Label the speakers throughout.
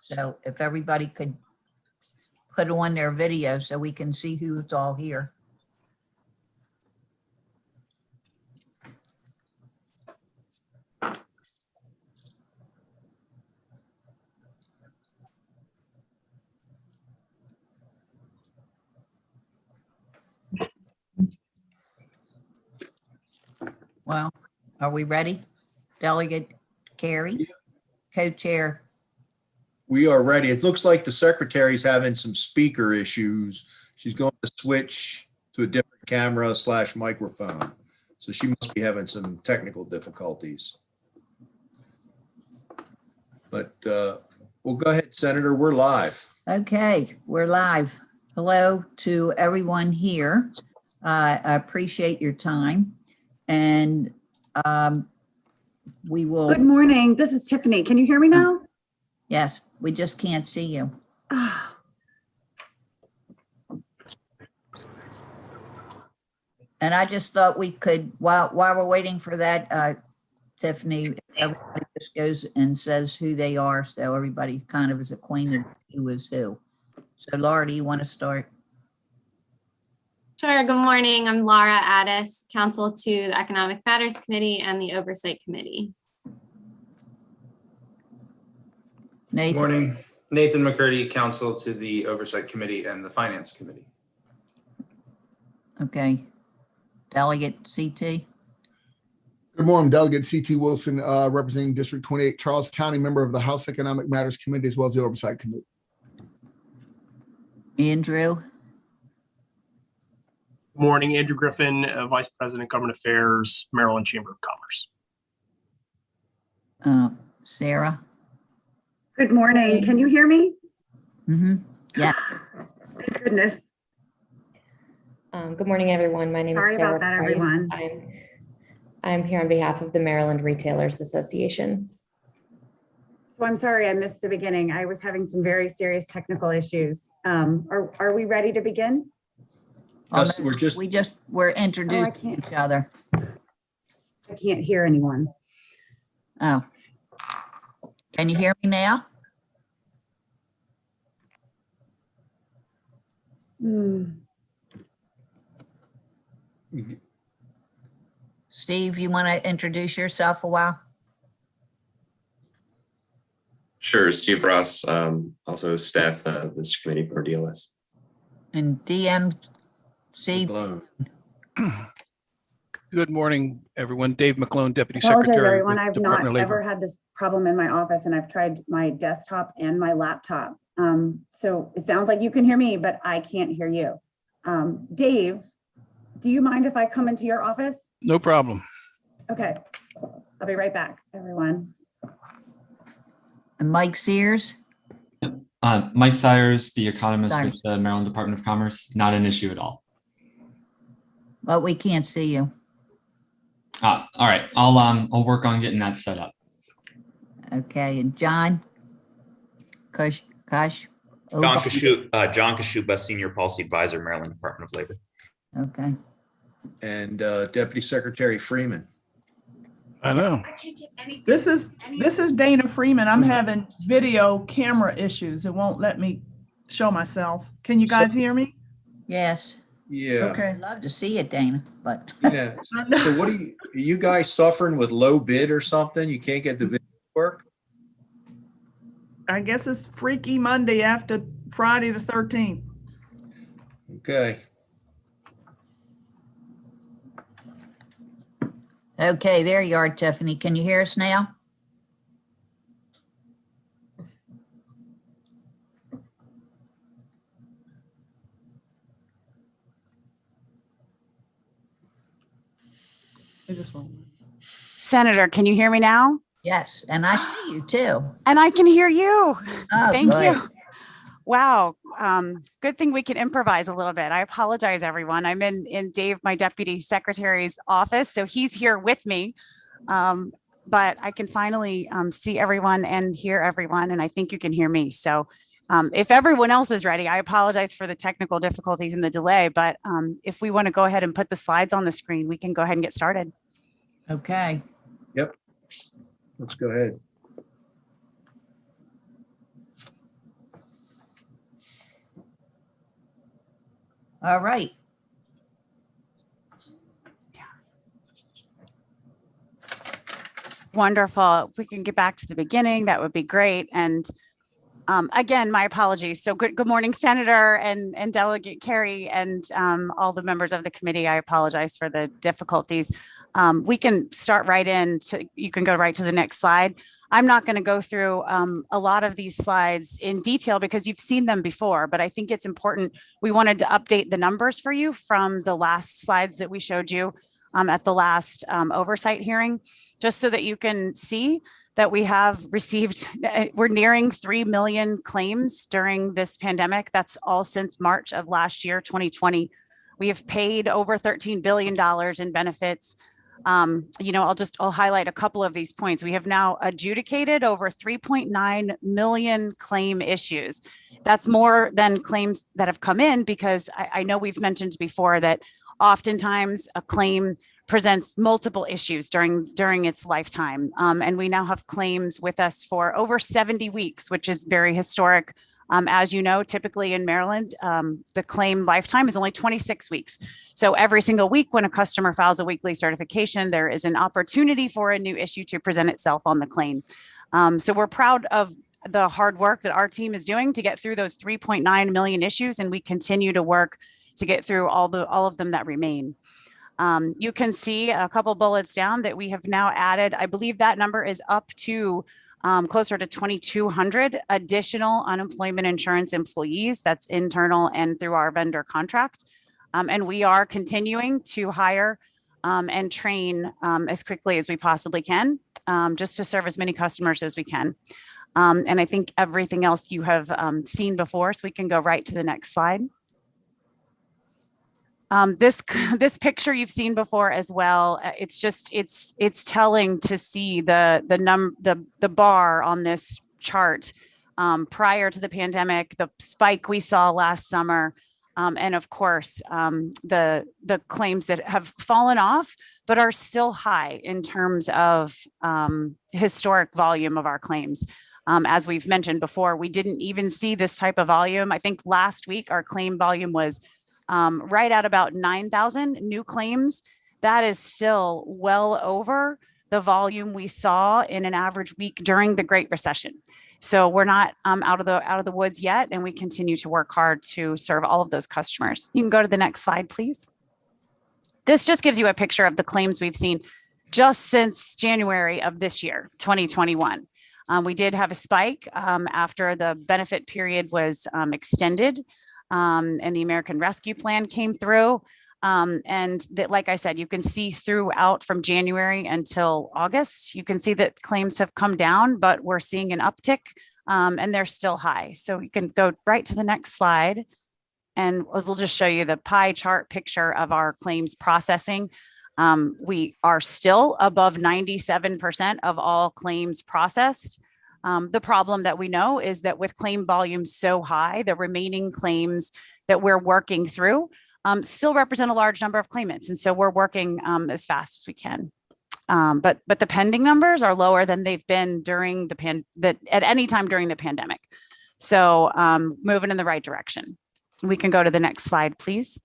Speaker 1: So if everybody could put on their video so we can see who's all here. Well, are we ready? Delegate Carey, co-chair.
Speaker 2: We are ready. It looks like the secretary's having some speaker issues. She's going to switch to a different camera / microphone. So she must be having some technical difficulties. But we'll go ahead, Senator. We're live.
Speaker 1: Okay, we're live. Hello to everyone here. I appreciate your time. And we will.
Speaker 3: Good morning. This is Tiffany. Can you hear me now?
Speaker 1: Yes, we just can't see you. And I just thought we could, while we're waiting for that, Tiffany, everybody just goes and says who they are, so everybody kind of is acquainted who is who. So Laura, do you want to start?
Speaker 4: Sure. Good morning. I'm Laura Addis, counsel to the Economic Matters Committee and the Oversight Committee.
Speaker 1: Nathan.
Speaker 5: Good morning. Nathan McCurdy, counsel to the Oversight Committee and the Finance Committee.
Speaker 1: Okay. Delegate CT.
Speaker 6: Good morning, Delegate CT Wilson, representing District 28, Charles County, member of the House Economic Matters Committee, as well as the Oversight Committee.
Speaker 1: Andrew.
Speaker 7: Morning, Andrew Griffin, Vice President, Government Affairs, Maryland Chamber of Commerce.
Speaker 1: Sarah.
Speaker 3: Good morning. Can you hear me?
Speaker 1: Mm-hmm. Yeah.
Speaker 3: Thank goodness.
Speaker 8: Good morning, everyone. My name is Sarah.
Speaker 3: Sorry about that,
Speaker 8: Price.
Speaker 3: everyone.
Speaker 8: I'm here on behalf of the Maryland Retailers Association.
Speaker 3: So I'm sorry I missed the beginning. I was having some very serious technical issues. Are we ready to begin?
Speaker 2: Yes,
Speaker 1: We're introducing each other.
Speaker 3: I can't hear anyone.
Speaker 1: Oh. Can you hear me now? Steve, you want to introduce yourself a while?
Speaker 9: Sure, Steve Ross, also staff this committee for DLS.
Speaker 1: And DMC.
Speaker 10: Good morning, everyone. Dave McClone, Deputy
Speaker 3: Apologize,
Speaker 10: Secretary.
Speaker 3: everyone. I've
Speaker 10: Department
Speaker 3: not
Speaker 10: of Labor.
Speaker 3: ever had this problem in my office, and I've tried my desktop and my laptop. So it sounds like you can hear me, but I can't hear you. Dave, do you mind if I come into your office?
Speaker 10: No problem.
Speaker 3: Okay, I'll be right back, everyone.
Speaker 1: And Mike Sears.
Speaker 11: Mike Sires, the economist
Speaker 1: Sires.
Speaker 11: with the Maryland Department of Commerce. Not an issue at all.
Speaker 1: But we can't see you.
Speaker 11: All right, I'll work on getting that set up.
Speaker 1: Okay, and John Kush.
Speaker 12: John Kashuba, Senior Policy Advisor, Maryland Department of Labor.
Speaker 1: Okay.
Speaker 2: And Deputy Secretary Freeman.
Speaker 10: I know.
Speaker 13: This is Dana Freeman. I'm having video camera issues. It won't let me show myself. Can you guys hear me?
Speaker 1: Yes.
Speaker 2: Yeah.
Speaker 13: Okay.
Speaker 1: I'd love to see it, Dana, but.
Speaker 2: Yeah. So what are you guys suffering with low bid or something? You can't get the video to work?
Speaker 13: I guess it's Freaky Monday after Friday the 13th.
Speaker 2: Okay.
Speaker 1: Okay, there you are, Tiffany. Can you hear us now?
Speaker 3: Senator, can you hear me now?
Speaker 1: Yes, and I see you too.
Speaker 3: And I can hear you.
Speaker 1: Oh,
Speaker 3: Thank
Speaker 1: good.
Speaker 3: you. Wow. Good thing we can improvise a little bit. I apologize, everyone. I'm in Dave, my deputy secretary's office, so he's here with me. But I can finally see everyone and hear everyone, and I think you can hear me. So if everyone else is ready, I apologize for the technical difficulties and the delay, but if we want to go ahead and put the slides on the screen, we can go ahead and get started.
Speaker 1: Okay.
Speaker 2: Yep. Let's go ahead.
Speaker 1: All right.
Speaker 3: Wonderful. If we can get back to the beginning, that would be great. And again, my apologies. So good morning, Senator and Delegate Carey and all the members of the committee. I apologize for the difficulties. We can start right in. You can go right to the next slide. I'm not going to go through a lot of these slides in detail because you've seen them before, but I think it's important. We wanted to update the numbers for you from the last slides that we showed you at the last oversight hearing, just so that you can see that we have received, we're nearing 3 million claims during this pandemic. That's all since March of last year, 2020. We have paid over $13 billion in benefits. I'll highlight a couple of these points. We have now adjudicated over 3.9 million claim issues. That's more than claims that have come in, because I know we've mentioned before that oftentimes a claim presents multiple issues during its lifetime. And we now have claims with us for over 70 weeks, which is very historic. As you know, typically in Maryland, the claim lifetime is only 26 weeks. So every single week when a customer files a weekly certification, there is an opportunity for a new issue to present itself on the claim. So we're proud of the hard work that our team is doing to get through those 3.9 million issues, and we continue to work to get through all of them that remain. You can see a couple bullets down that we have now added. I believe that number is up to closer to 2,200 additional unemployment insurance employees. That's internal and through our vendor contract. And we are continuing to hire and train as quickly as we possibly can, just to serve as many customers as we can. And I think everything else you have seen before, so we can go right to the next slide. This picture you've seen before as well. It's telling to see the bar on this chart prior to the pandemic, the spike we saw last summer, and of course the claims that have fallen off but are still high in terms of historic volume of our claims. As we've mentioned before, we didn't even see this type of volume. I think last week our claim volume was right at about 9,000 new claims. That is still well over the volume we saw in an average week during the Great Recession. So we're not out of the woods yet, and we continue to work hard to serve all of those customers. You can go to the next slide, please. This just gives you a picture of the claims we've seen just since January of this year, 2021. We did have a spike after the benefit period was extended. And the American Rescue Plan came through. And that, like I said, you can see throughout from January until August, you can see that claims have come down, but we're seeing an uptick and they're still high. So you can go right to the next slide. And we'll just show you the pie chart picture of our claims processing. We are still above 97% of all claims processed. The problem that we know is that with claim volume so high, the remaining claims that we're working through still represent a large number of claimants. And so we're working as fast as we can. But the pending numbers are lower than they've been during at any time during the pandemic. So moving in the right direction. We can go to the next slide, please.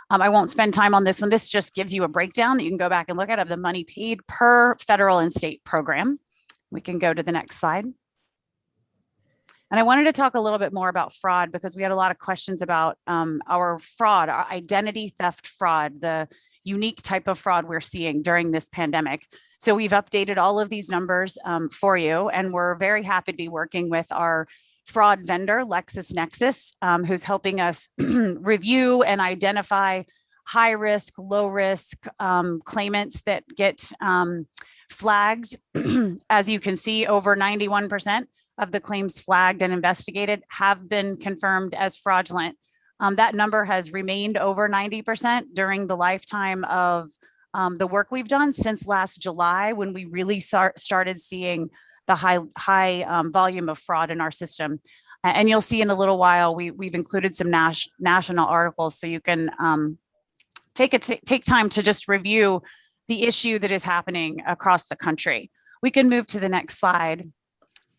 Speaker 3: I won't spend time on this one. This just gives you a breakdown that you can go back and look at of the money paid per federal and state program. We can go to the next slide. And I wanted to talk a little bit more about fraud because we had a lot of questions about our fraud, our identity theft fraud, the unique type of fraud we're seeing during this pandemic. So we've updated all of these numbers for you, and we're very happy to be working with our fraud vendor, LexisNexis, who's helping us review and identify high risk, low risk claimants that get flagged. As you can see, over 91% of the claims flagged and investigated have been confirmed as fraudulent. That number has remained over 90% during the lifetime of the work we've done since last July, when we really started seeing the high volume of fraud in our system. And you'll see in a little while, we've included some national articles so you can take time to just review the issue that is happening across the country. We can move to the next slide.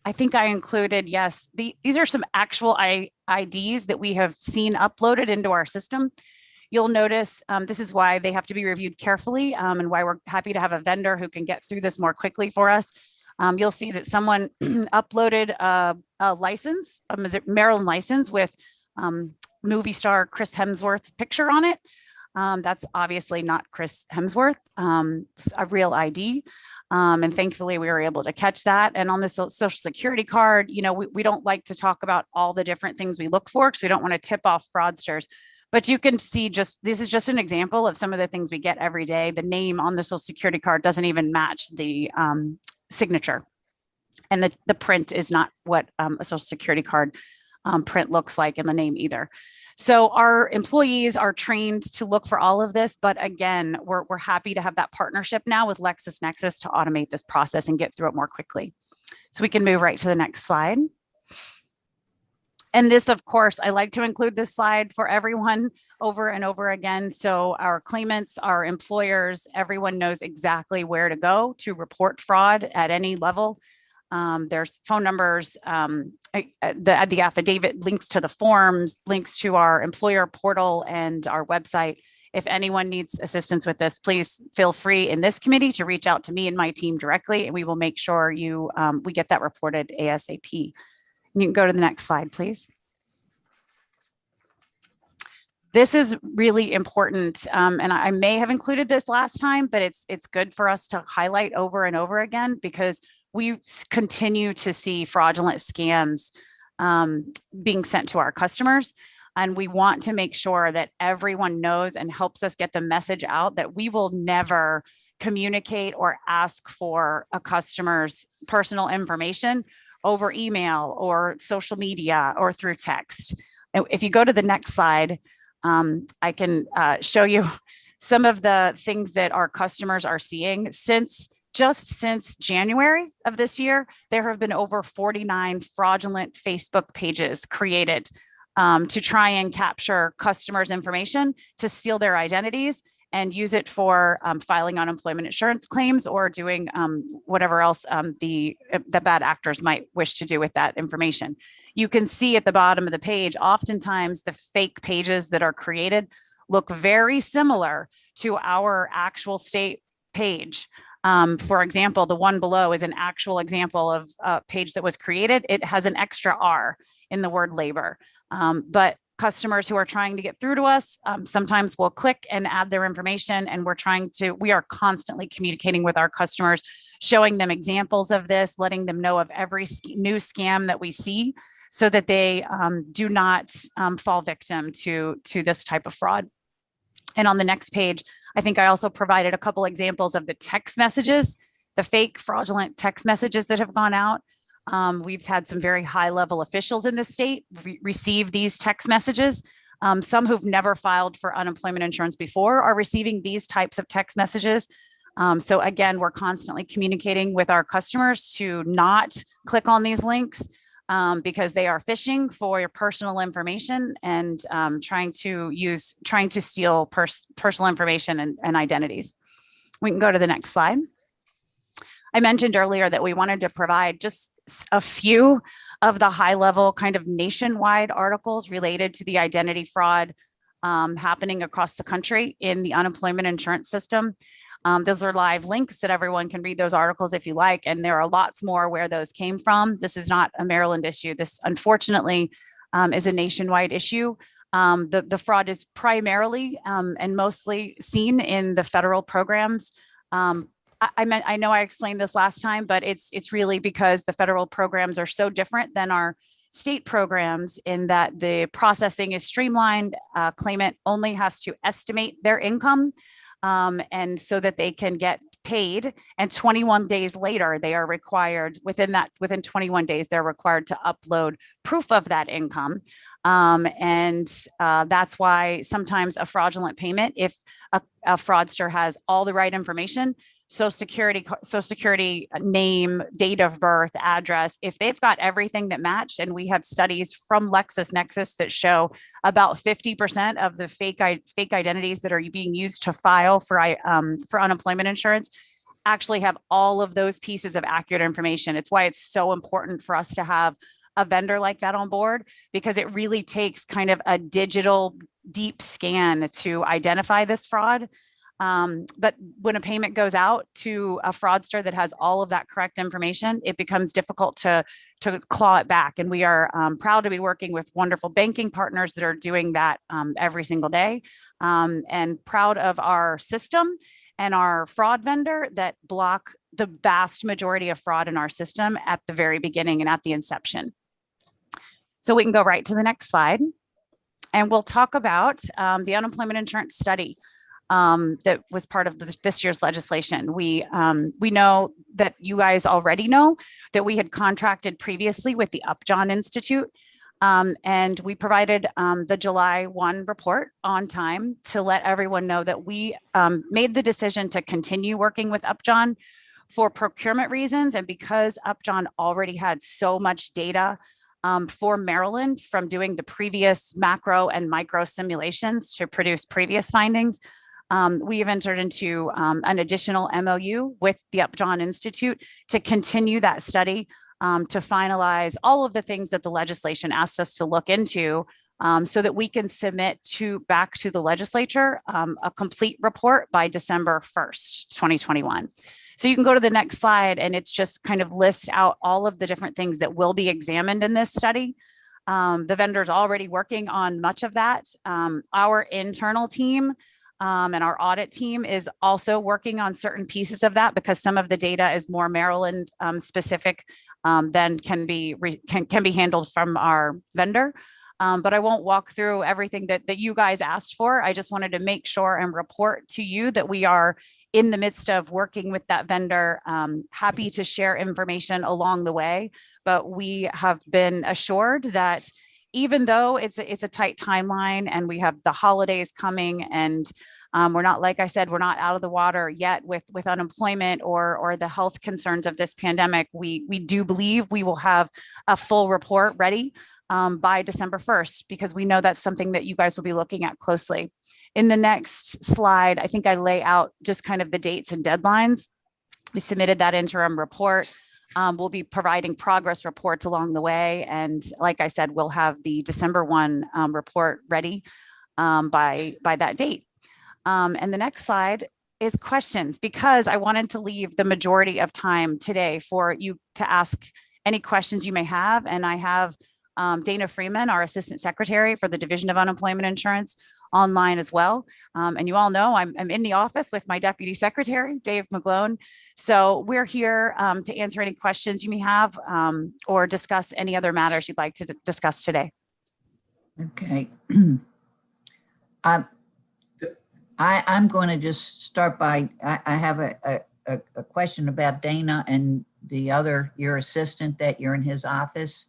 Speaker 3: I think I included, yes, these are some actual IDs that we have seen uploaded into our system. You'll notice this is why they have to be reviewed carefully and why we're happy to have a vendor who can get through this more quickly for us. You'll see that someone uploaded a license, a Maryland license with movie star Chris Hemsworth's picture on it. That's obviously not Chris Hemsworth, it's a real ID. And thankfully we were able to catch that. And on the social security card, you know, we don't like to talk about all the different things we look for because we don't want to tip off fraudsters. But you can see this is just an example of some of the things we get every day. The name on the social security card doesn't even match the signature. And the print is not what a social security card print looks like in the name either. So our employees are trained to look for all of this, but again, we're happy to have that partnership now with LexisNexis to automate this process and get through it more quickly. So we can move right to the next slide. And this, of course, I like to include this slide for everyone over and over again. So our claimants, our employers, everyone knows exactly where to go to report fraud at any level. There's phone numbers, the affidavit, links to the forms, links to our employer portal and our website. If anyone needs assistance with this, please feel free in this committee to reach out to me and my team directly, and we will make sure we get that reported ASAP. You can go to the next slide, please. This is really important, and I may have included this last time, but it's good for us to highlight over and over again because we continue to see fraudulent scams being sent to our customers. And we want to make sure that everyone knows and helps us get the message out that we will never communicate or ask for a customer's personal information over email or social media or through text. If you go to the next slide, I can show you some of the things that our customers are seeing. Just since January of this year, there have been over 49 fraudulent Facebook pages created to try and capture customers' information to steal their identities and use it for filing unemployment insurance claims or doing whatever else the bad actors might wish to do with that information. You can see at the bottom of the page, oftentimes the fake pages that are created look very similar to our actual state page. For example, the one below is an actual example of a page that was created. It has an extra R in the word labor, but customers who are trying to get through to us sometimes will click and add their information, and we are constantly communicating with our customers, showing them examples of this, letting them know of every new scam that we see so that they do not fall victim to this type of fraud. And on the next page, I think I also provided a couple examples of the text messages, the fake fraudulent text messages that have gone out. We've had some very high level officials in the state receive these text messages. Some who've never filed for unemployment insurance before are receiving these types of text messages. So again, we're constantly communicating with our customers to not click on these links because they are phishing for your personal information and trying to steal personal information and identities. We can go to the next slide. I mentioned earlier that we wanted to provide just a few of the high level kind of nationwide articles related to the identity fraud happening across the country in the unemployment insurance system. Those are live links that everyone can read those articles if you like, and there are lots more where those came from. This is not a Maryland issue. This unfortunately is a nationwide issue. The fraud is primarily and mostly seen in the federal programs. I know I explained this last time, but it's really because the federal programs are so different than our state programs in that the processing is streamlined. Claimant only has to estimate their income and so that they can get paid. And 21 days later, they are required within 21 days, they're required to upload proof of that income. That's why sometimes a fraudulent payment, if a fraudster has all the right information, Social Security name, date of birth, address, if they've got everything that matched, and we have studies from LexisNexis that show about 50% of the fake identities that are being used to file for unemployment insurance actually have all of those pieces of accurate information. It's why it's so important for us to have a vendor like that on board, because it really takes kind of a digital deep scan to identify this fraud. But when a payment goes out to a fraudster that has all of that correct information, it becomes difficult to claw it back. And we are proud to be working with wonderful banking partners that are doing that every single day, and proud of our system and our fraud vendor that block the vast majority of fraud in our system at the very beginning and at the inception. So we can go right to the next slide, and we'll talk about the unemployment insurance study that was part of this year's legislation. We know that you guys already know that we had contracted previously with the Upjohn Institute, and we provided the July 1 report on time to let everyone know that we made the decision to continue working with Upjohn for procurement reasons, and because Upjohn already had so much data for Maryland from doing the previous macro and micro simulations to produce previous findings. We have entered into an additional MOU with the Upjohn Institute to continue that study, to finalize all of the things that the legislation asked us to look into, so that we can submit back to the legislature a complete report by December 1st, 2021. So you can go to the next slide, and it's just kind of lists out all of the different things that will be examined in this study. The vendor's already working on much of that. Our internal team and our audit team is also working on certain pieces of that, because some of the data is more Maryland specific than can be handled from our vendor. But I won't walk through everything that you guys asked for. I just wanted to make sure and report to you that we are in the midst of working with that vendor, happy to share information along the way. But we have been assured that even though it's a tight timeline and we have the holidays coming, and we're not, like I said, we're not out of the water yet with unemployment or the health concerns of this pandemic, we do believe we will have a full report ready by December 1st, because we know that's something that you guys will be looking at closely. In the next slide, I think I lay out just kind of the dates and deadlines. We submitted that interim report. We'll be providing progress reports along the way. And like I said, we'll have the December 1 report ready by that date. And the next slide is questions, because I wanted to leave the majority of time today for you to ask any questions you may have. And I have Dana Freeman, our Assistant Secretary for the Division of Unemployment Insurance, online as well. And you all know I'm in the office with my Deputy Secretary, Dave McGlone. So we're here to answer any questions you may have or discuss any other matters you'd like to discuss today.
Speaker 1: Okay. I'm going to just start by, I have a question about Dana and your assistant that you're in his office.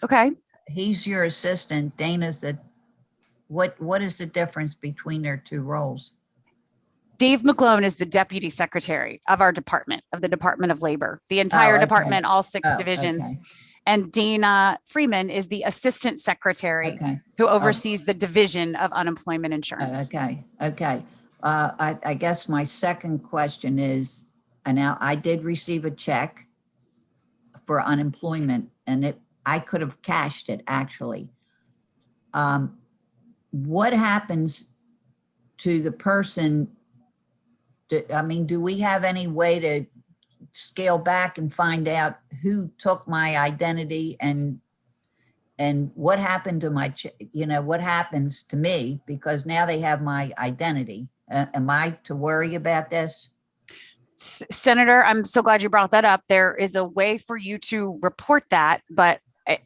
Speaker 3: Okay.
Speaker 1: He's your assistant. Dana's what is the difference between their two roles?
Speaker 3: Dave McGlone is the Deputy Secretary of our department, of the Department of Labor, the entire department, all 6 divisions. Okay. And Dana Freeman is the Assistant Secretary who oversees the Division of Unemployment Insurance.
Speaker 1: Okay. I guess my second question is, now I did receive a check for unemployment, and I could have cashed it actually. What happens to the person? Do we have any way to scale back and find out who took my identity and what happened to my, what happens to me, because now they have my identity. Am I to worry about this?
Speaker 3: Senator, I'm so glad you brought that up. There is a way for you to report that, but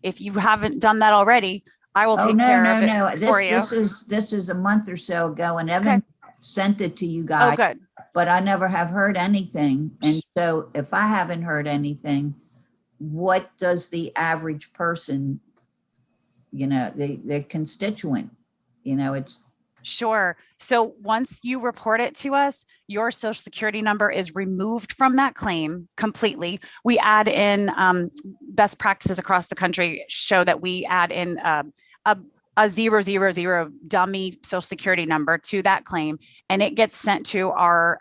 Speaker 3: if you haven't done that already, I will take care of it for you.
Speaker 1: This is a month or so ago, and Evan sent it to you guys.
Speaker 3: Oh, good.
Speaker 1: But I never have heard anything. And so if I haven't heard anything, what does the average person, the constituent, it's.
Speaker 3: Sure. So once you report it to us, your social security number is removed from that claim completely. We add in best practices across the country show that we add in a a 000 dummy social security number to that claim, and it gets sent to our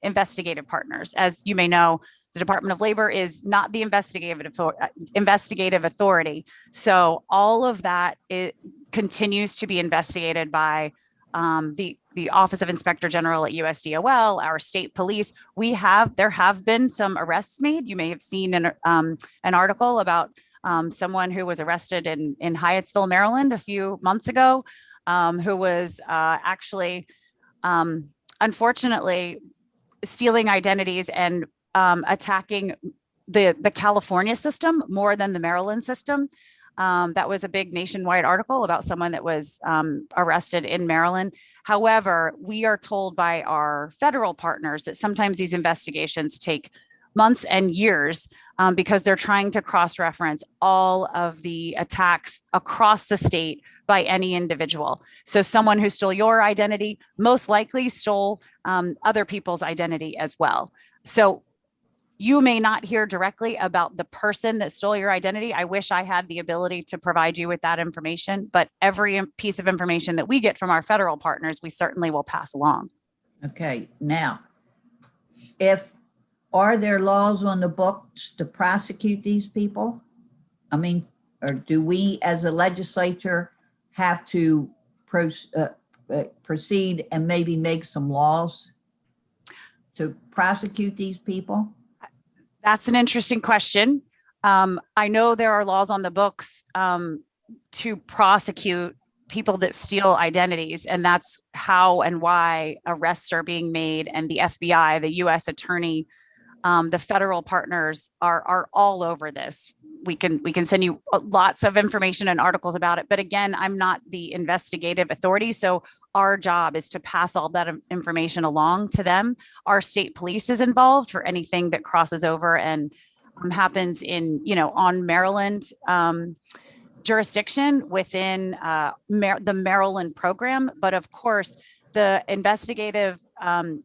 Speaker 3: investigative partners. As you may know, the Department of Labor is not the investigative authority. So all of that continues to be investigated by the Office of Inspector General at USDOL, our state police. There have been some arrests made. You may have seen an article about someone who was arrested in Hyattsville, Maryland a few months ago, who was actually, unfortunately, stealing identities and attacking the California system more than the Maryland system. That was a big nationwide article about someone that was arrested in Maryland. However, we are told by our federal partners that sometimes these investigations take months and years because they're trying to cross-reference all of the attacks across the state by any individual. So someone who stole your identity most likely stole other people's identity as well. So you may not hear directly about the person that stole your identity. I wish I had the ability to provide you with that information, but every piece of information that we get from our federal partners, we certainly will pass along.
Speaker 1: Okay, now, are there laws on the books to prosecute these people? I mean, or do we as a legislature have to proceed and maybe make some laws to prosecute these people?
Speaker 3: That's an interesting question. I know there are laws on the books to prosecute people that steal identities, and that's how and why arrests are being made. And the FBI, the U.S. Attorney, the federal partners are all over this. We can send you lots of information and articles about it. But again, I'm not the investigative authority. So our job is to pass all that information along to them. Our state police is involved for anything that crosses over and happens in, on Maryland jurisdiction within the Maryland program. But of course, the investigative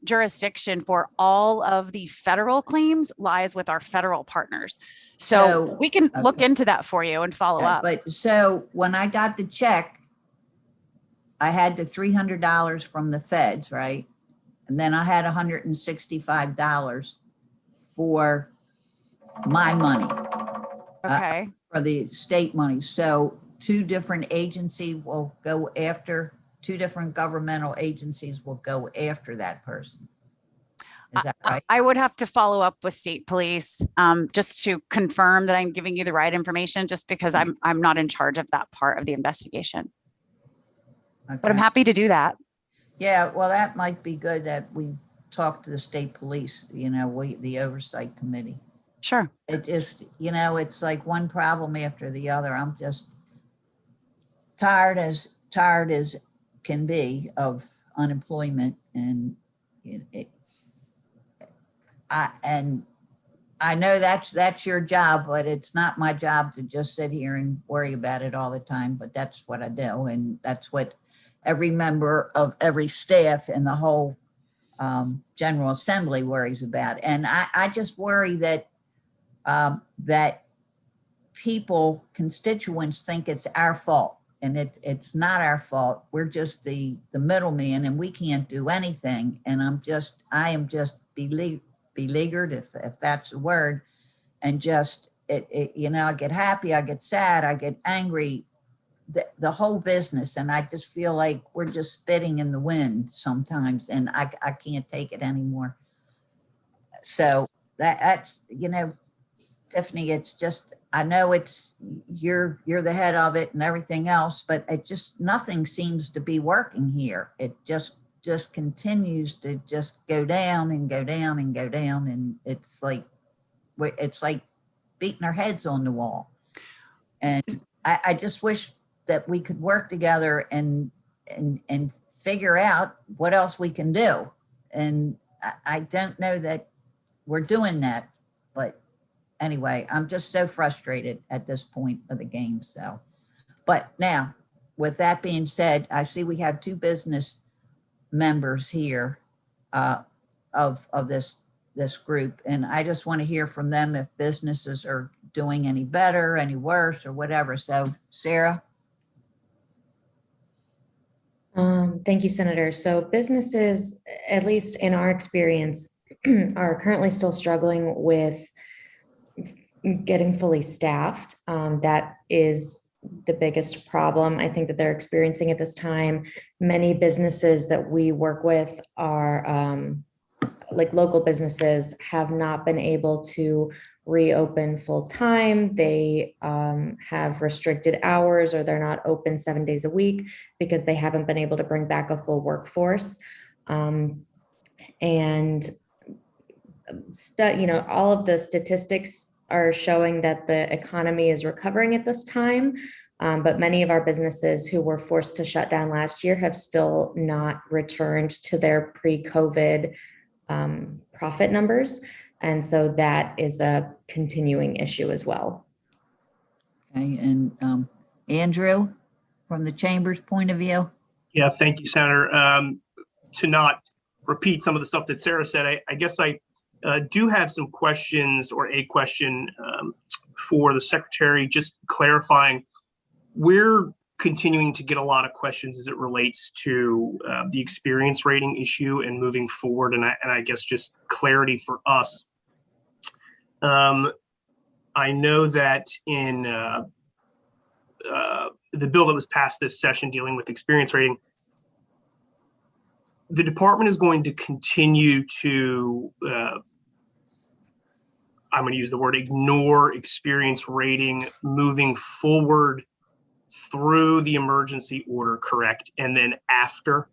Speaker 3: jurisdiction for all of the federal claims lies with our federal partners. So we can look into that for you and follow up.
Speaker 1: But so when I got the check, I had the $300 from the feds, right? And then I had $165 for my money.
Speaker 3: Okay.
Speaker 1: For the state money. So two different governmental agencies will go after that person. Is that right?
Speaker 3: I would have to follow up with state police just to confirm that I'm giving you the right information, just because I'm not in charge of that part of the investigation.
Speaker 1: Okay.
Speaker 3: But I'm happy to do that.
Speaker 1: Yeah, well, that might be good that we talk to the state police, the oversight committee.
Speaker 3: Sure.
Speaker 1: It just, it's like one problem after the other. I'm just tired as can be of unemployment, and I know that's your job, but it's not my job to just sit here and worry about it all the time. But that's what I do, and that's what every member of every staff in the whole General Assembly worries about. And I just worry that that constituents think it's our fault. And it's not our fault. We're just the middleman, and we can't do anything. And I am just beleaguered, if that's a word. And just, I get happy, I get sad, I get angry, the whole business. And I just feel like we're just spitting in the wind sometimes, and I can't take it anymore. So that's, Tiffany, it's just, I know you're the head of it and everything else, but it just, nothing seems to be working here. It just continues to just go down and go down and go down. And it's like beating our heads on the wall. And I just wish that we could work together and figure out what else we can do. And I don't know that we're doing that, but anyway, I'm just so frustrated at this point of the game. So, but now, with that being said, I see we have two business members here of this group, and I just want to hear from them if businesses are doing any better, any worse, or whatever. So, Sarah.
Speaker 8: Thank you, Senator. So businesses, at least in our experience, are currently still struggling with getting fully staffed. That is the biggest problem I think that they're experiencing at this time. Many businesses that we work with are like local businesses have not been able to reopen full time. They have restricted hours, or they're not open 7 days a week because they haven't been able to bring back a full workforce. And all of the statistics are showing that the economy is recovering at this time. But many of our businesses who were forced to shut down last year have still not returned to their pre-COVID profit numbers. And so that is a continuing issue as well.
Speaker 1: Okay, and Andrew, from the chamber's point of view?
Speaker 7: Yeah, thank you, Senator. To not repeat some of the stuff that Sarah said, I guess I do have some questions, or a question for the secretary, just clarifying. We're continuing to get a lot of questions as it relates to the experience rating issue and moving forward. And I guess just clarity for us. I know that in the bill that was passed this session dealing with experience rating, the department is going to continue to, I'm going to use the word ignore experience rating moving forward through the emergency order, correct? And then after?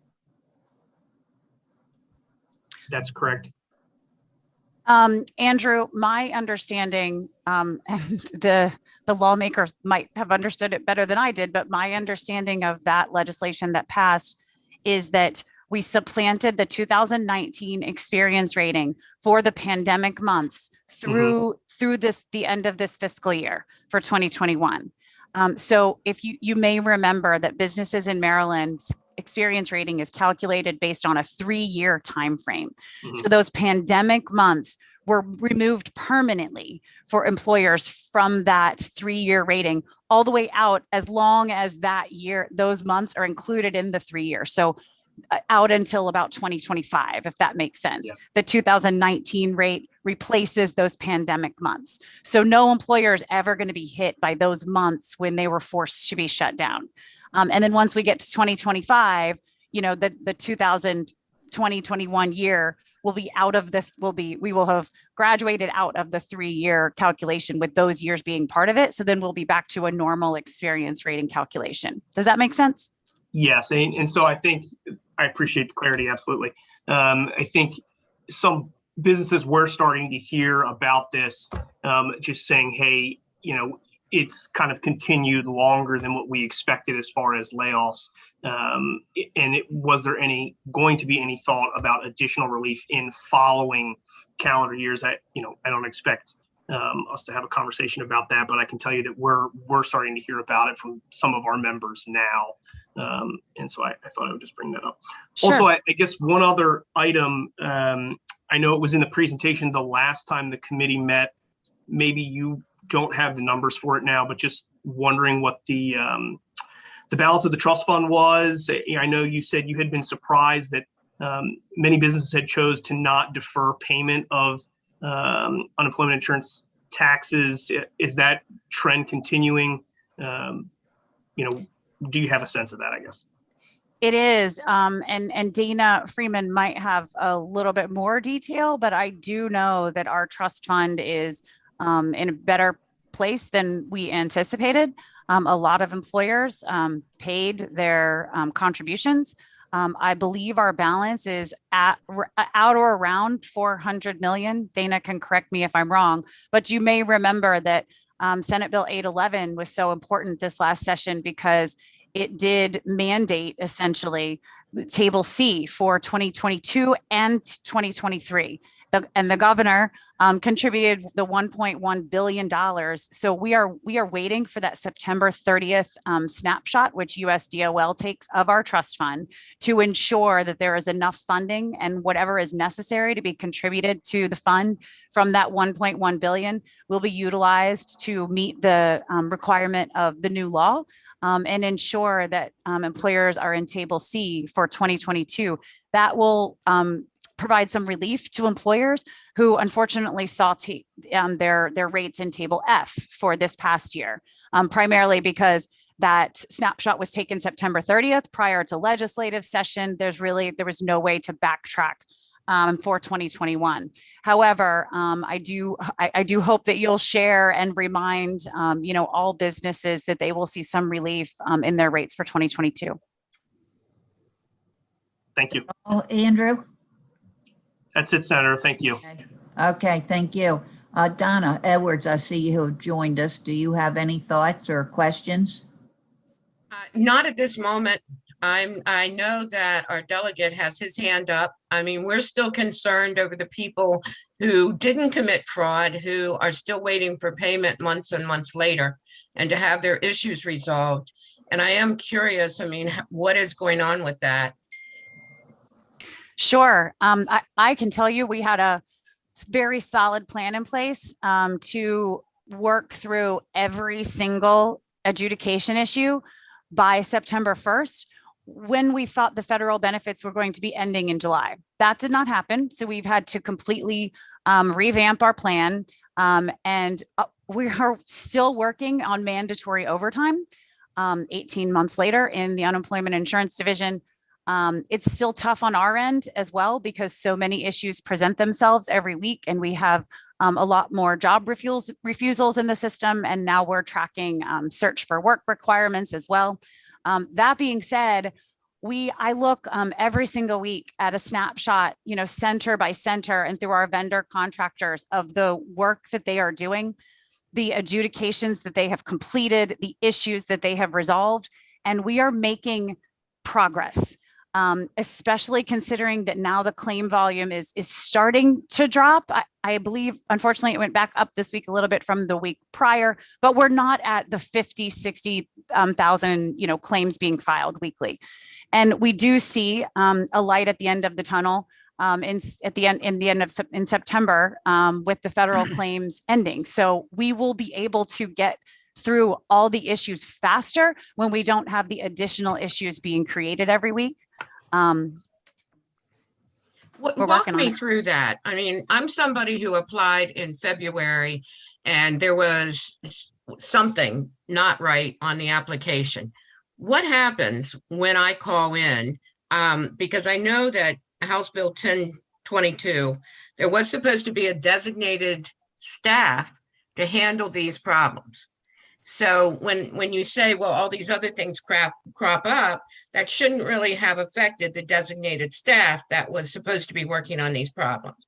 Speaker 7: That's correct.
Speaker 3: Andrew, my understanding, and the lawmakers might have understood it better than I did, but my understanding of that legislation that passed is that we supplanted the 2019 experience rating for the pandemic months through the end of this fiscal year for 2021. So if you may remember that businesses in Maryland's experience rating is calculated based on a 3-year time frame. So those pandemic months were removed permanently for employers from that 3-year rating all the way out, as long as that year, those months are included in the 3 years. So out until about 2025, if that makes sense. Yeah. The 2019 rate replaces those pandemic months. So no employer is ever going to be hit by those months when they were forced to be shut down. And then once we get to 2025, the 2020-21 year will be out of we will have graduated out of the 3-year calculation, with those years being part of it. So then we'll be back to a normal experience rating calculation. Does that make sense?
Speaker 7: Yes. And so I think I appreciate the clarity. Absolutely. I think some businesses were starting to hear about this, just saying, hey, it's kind of continued longer than what we expected as far as layoffs. And was there going to be any thought about additional relief in following calendar years? I don't expect us to have a conversation about that, but I can tell you that we're starting to hear about it from some of our members now. And so I thought I would just bring that up. Sure. Also, I guess one other item, I know it was in the presentation the last time the committee met. Maybe you don't have the numbers for it now, but just wondering what the balance of the trust fund was. I know you said you had been surprised that many businesses had chose to not defer payment of unemployment insurance taxes. Is that trend continuing? Do you have a sense of that, I guess?
Speaker 3: It is. And Dana Freeman might have a little bit more detail, but I do know that our trust fund is in a better place than we anticipated. A lot of employers paid their contributions. I believe our balance is out or around 400 million. Dana can correct me if I'm wrong, but you may remember that Senate Bill 811 was so important this last session because it did mandate essentially Table C for 2022 and 2023. And the governor contributed the $1.1 billion. So we are waiting for that September 30th snapshot, which USDOL takes of our trust fund, to ensure that there is enough funding and whatever is necessary to be contributed to the fund from that 1.1 billion will be utilized to meet the requirement of the new law and ensure that employers are in Table C for 2022. That will provide some relief to employers who unfortunately saw their rates in Table F for this past year, primarily because that snapshot was taken September 30th prior to legislative session. There was no way to backtrack for 2021. However, I do hope that you'll share and remind all businesses that they will see some relief in their rates for 2022.
Speaker 7: Thank you.
Speaker 1: Oh, Andrew?
Speaker 7: That's it, Senator. Thank you.
Speaker 1: Okay, thank you. Donna Edwards, I see you have joined us. Do you have any thoughts or questions?
Speaker 14: Not at this moment. I know that our delegate has his hand up. I mean, we're still concerned over the people who didn't commit fraud, who are still waiting for payment months and months later, and to have their issues resolved. And I am curious, I mean, what is going on with that?
Speaker 3: Sure. I can tell you we had a very solid plan in place to work through every single adjudication issue by September 1st, when we thought the federal benefits were going to be ending in July. That did not happen. So we've had to completely revamp our plan. And we are still working on mandatory overtime 18 months later in the Unemployment Insurance Division. It's still tough on our end as well, because so many issues present themselves every week, and we have a lot more job refusals in the system. And now we're tracking search for work requirements as well. That being said, I look every single week at a snapshot, center by center and through our vendor contractors of the work that they are doing, the adjudications that they have completed, the issues that they have resolved, and we are making progress. Especially considering that now the claim volume is starting to drop. I believe, unfortunately, it went back up this week a little bit from the week prior, but we're not at the 50, 60,000, claims being filed weekly. And we do see a light at the end of the tunnel in September with the federal claims ending. So we will be able to get through all the issues faster when we don't have the additional issues being created every week.
Speaker 14: Walk me through that. I mean, I'm somebody who applied in February and there was something not right on the application. What happens when I call in? Because I know that House Bill 1022, there was supposed to be a designated staff to handle these problems. So when you say, well, all these other things crop up, that shouldn't really have affected the designated staff that was supposed to be working on these problems.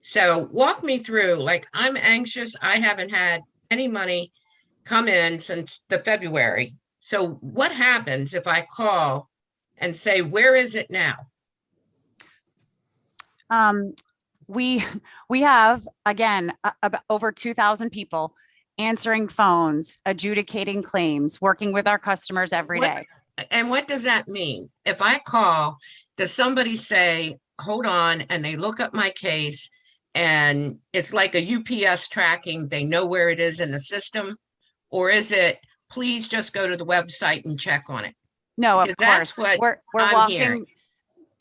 Speaker 14: So walk me through, like, I'm anxious. I haven't had any money come in since the February. So what happens if I call and say, where is it now?
Speaker 3: We have, again, about over 2,000 people answering phones, adjudicating claims, working with our customers every day.
Speaker 14: And what does that mean? If I call, does somebody say, hold on, and they look up my case and it's like a UPS tracking, they know where it is in the system? Or is it, please just go to the website and check on it?
Speaker 3: No, of
Speaker 14: That's
Speaker 3: course.
Speaker 14: what
Speaker 3: We're
Speaker 14: I'm
Speaker 3: walking.
Speaker 14: hearing.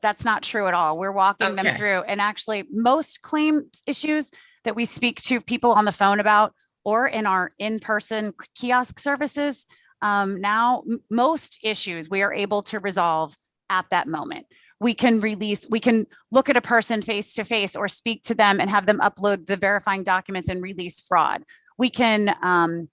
Speaker 3: That's not true at all. We're walking them through. And actually, most claim issues that we speak to people on the phone about, or in our in-person kiosk services, now most issues we are able to resolve at that moment. We can look at a person face to face or speak to them and have them upload the verifying documents and release fraud. We can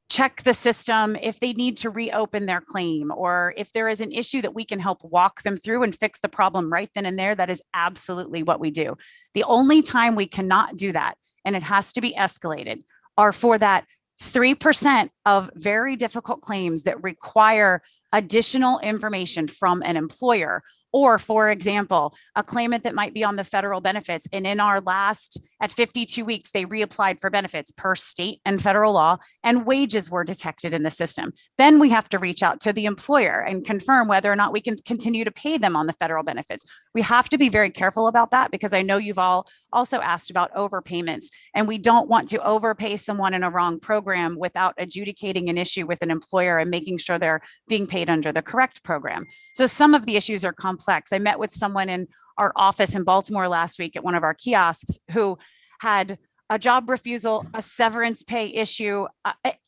Speaker 3: check the system if they need to reopen their claim, or if there is an issue that we can help walk them through and fix the problem right then and there. That is absolutely what we do. The only time we cannot do that, and it has to be escalated, are for that 3% of very difficult claims that require additional information from an employer, Or for example, a claimant that might be on the federal benefits, and in our last, at 52 weeks, they reapplied for benefits per state and federal law, and wages were detected in the system. Then we have to reach out to the employer and confirm whether or not we can continue to pay them on the federal benefits. We have to be very careful about that, because I know you've all also asked about overpayments, and we don't want to overpay someone in a wrong program without adjudicating an issue with an employer and making sure they're being paid under the correct program. So some of the issues are complex. I met with someone in our office in Baltimore last week at one of our kiosks who had a job refusal, a severance pay issue,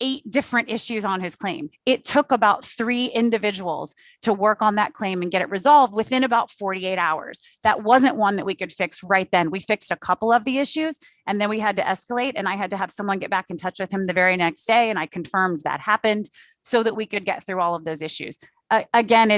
Speaker 3: 8 different issues on his claim. It took about 3 individuals to work on that claim and get it resolved within about 48 hours. That wasn't one that we could fix right then. We fixed a couple of the issues, and then we had to escalate, and I had to have someone get back in touch with him the very next day, and I confirmed that happened so that we could get through all of those issues. Again,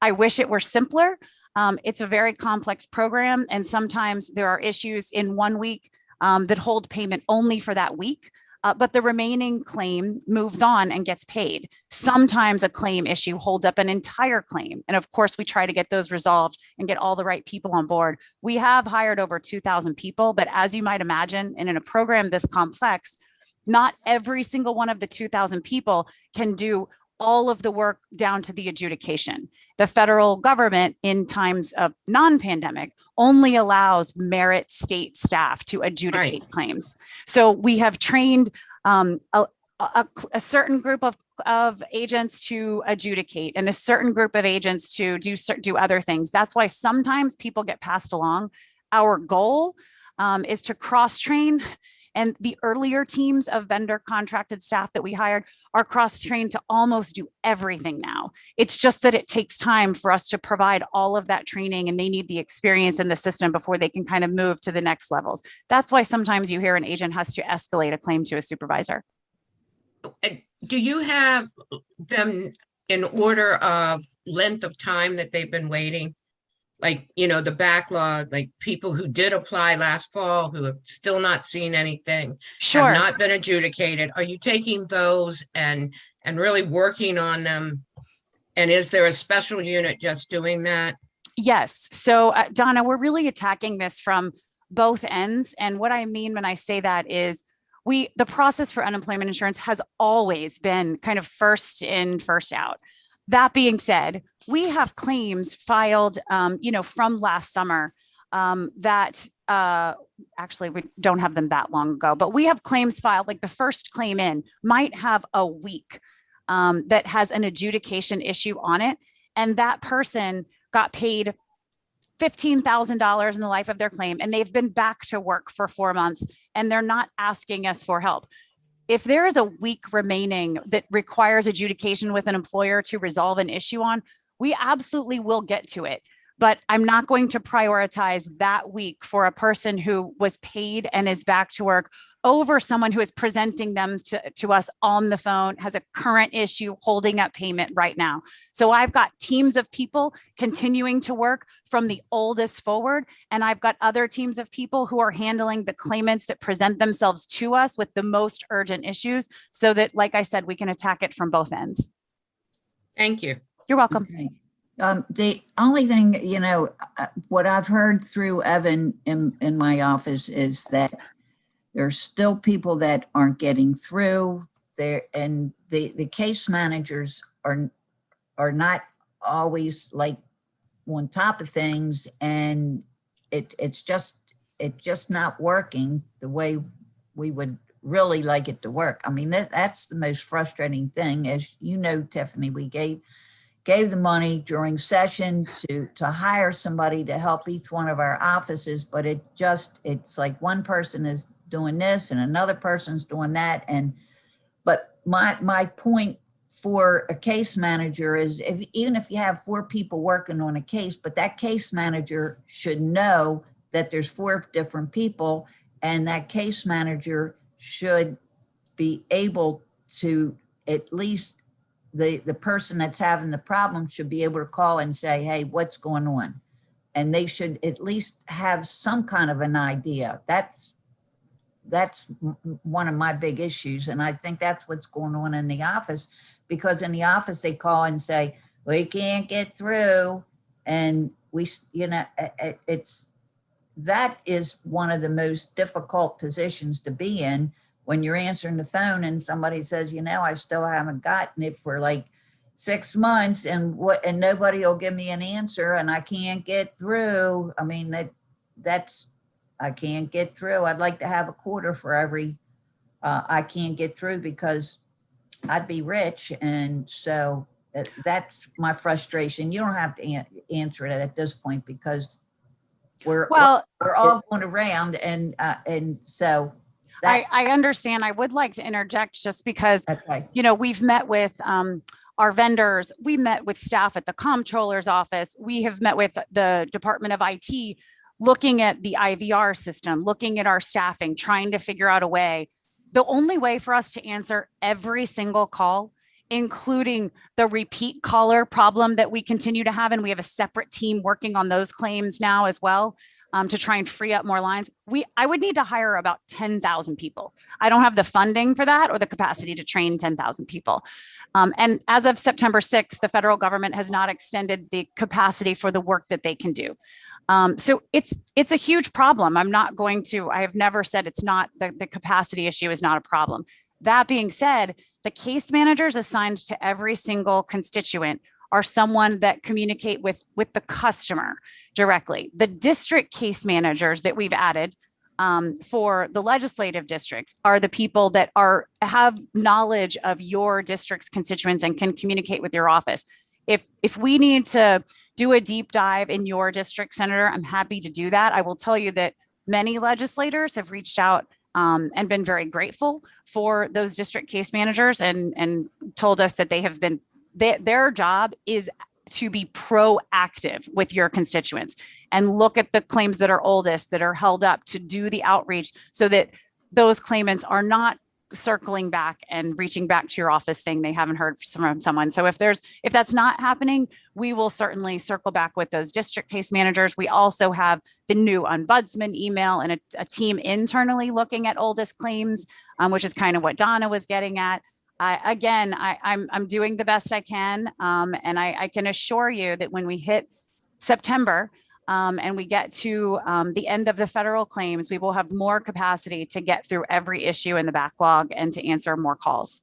Speaker 3: I wish it were simpler. It's a very complex program, and sometimes there are issues in 1 week that hold payment only for that week, but the remaining claim moves on and gets paid. Sometimes a claim issue holds up an entire claim. And of course, we try to get those resolved and get all the right people on board. We have hired over 2,000 people, but as you might imagine, in a program this complex, not every single one of the 2,000 people can do all of the work down to the adjudication. The federal government, in times of non-pandemic, only allows merit state staff to adjudicate claims. So we have trained a certain group of agents to adjudicate and a certain group of agents to do other things. That's why sometimes people get passed along. Our goal is to cross-train, and the earlier teams of vendor contracted staff that we hired are cross-trained to almost do everything now. It's just that it takes time for us to provide all of that training, and they need the experience in the system before they can kind of move to the next levels. That's why sometimes you hear an agent has to escalate a claim to a supervisor.
Speaker 14: Do you have them in order of length of time that they've been waiting? Like, the backlog, like people who did apply last fall, who have still not seen anything,
Speaker 3: Sure,
Speaker 14: have not been adjudicated. Are you taking those and really working on them? And is there a special unit just doing that?
Speaker 3: Yes. So Donna, we're really attacking this from both ends. And what I mean when I say that is the process for unemployment insurance has always been kind of first in, first out. That being said, we have claims filed, from last summer that actually we don't have them that long ago, but we have claims filed, like the first claim in might have a week that has an adjudication issue on it. And that person got paid $15,000 in the life of their claim, and they've been back to work for 4 months, and they're not asking us for help. If there is a week remaining that requires adjudication with an employer to resolve an issue on, we absolutely will get to it. But I'm not going to prioritize that week for a person who was paid and is back to work over someone who is presenting them to us on the phone, has a current issue holding up payment right now. So I've got teams of people continuing to work from the oldest forward, and I've got other teams of people who are handling the claimants that present themselves to us with the most urgent issues, so that, like I said, we can attack it from both ends.
Speaker 14: Thank you.
Speaker 3: You're welcome.
Speaker 1: Okay. The only thing, what I've heard through Evan in my office is that there's still people that aren't getting through there, and the case managers are not always like on top of things, and it's just not working the way we would really like it to work. I mean, that's the most frustrating thing. As you know, Tiffany, we gave the money during session to hire somebody to help each one of our offices, but it's like one person is doing this and another person's doing that. But my point for a case manager is even if you have 4 people working on a case, but that case manager should know that there's 4 different people, and that case manager should be able to, at least the person that's having the problem should be able to call and say, hey, what's going on? And they should at least have some kind of an idea. That's one of my big issues. And I think that's what's going on in the office, because in the office they call and say, we can't get through. And that is one of the most difficult positions to be in when you're answering the phone and somebody says, I still haven't gotten it for like 6 months and nobody will give me an answer and I can't get through. I mean, I can't get through. I'd like to have a quarter for every I can't get through because I'd be rich. And so that's my frustration. You don't have to answer it at this point because we're all going around. And so
Speaker 3: I understand. I would like to interject just because,
Speaker 1: okay.
Speaker 3: We've met with our vendors. We met with staff at the comptroller's office. We have met with the Department of IT, looking at the IVR system, looking at our staffing, trying to figure out a way. The only way for us to answer every single call, including the repeat caller problem that we continue to have, and we have a separate team working on those claims now as well, to try and free up more lines. I would need to hire about 10,000 people. I don't have the funding for that or the capacity to train 10,000 people. And as of September 6th, the federal government has not extended the capacity for the work that they can do. So it's a huge problem. I have never said it's not, the capacity issue is not a problem. That being said, the case managers assigned to every single constituent are someone that communicate with the customer directly. The district case managers that we've added for the legislative districts are the people that have knowledge of your district's constituents and can communicate with your office. If we need to do a deep dive in your district, Senator, I'm happy to do that. I will tell you that many legislators have reached out and been very grateful for those district case managers and told us that their job is to be proactive with your constituents and look at the claims that are oldest, that are held up, to do the outreach so that those claimants are not circling back and reaching back to your office saying they haven't heard from someone. So if that's not happening, we will certainly circle back with those district case managers. We also have the new ombudsman email and a team internally looking at oldest claims, which is kind of what Donna was getting at. I'm doing the best I can. And I can assure you that when we hit September and we get to the end of the federal claims, we will have more capacity to get through every issue in the backlog and to answer more calls.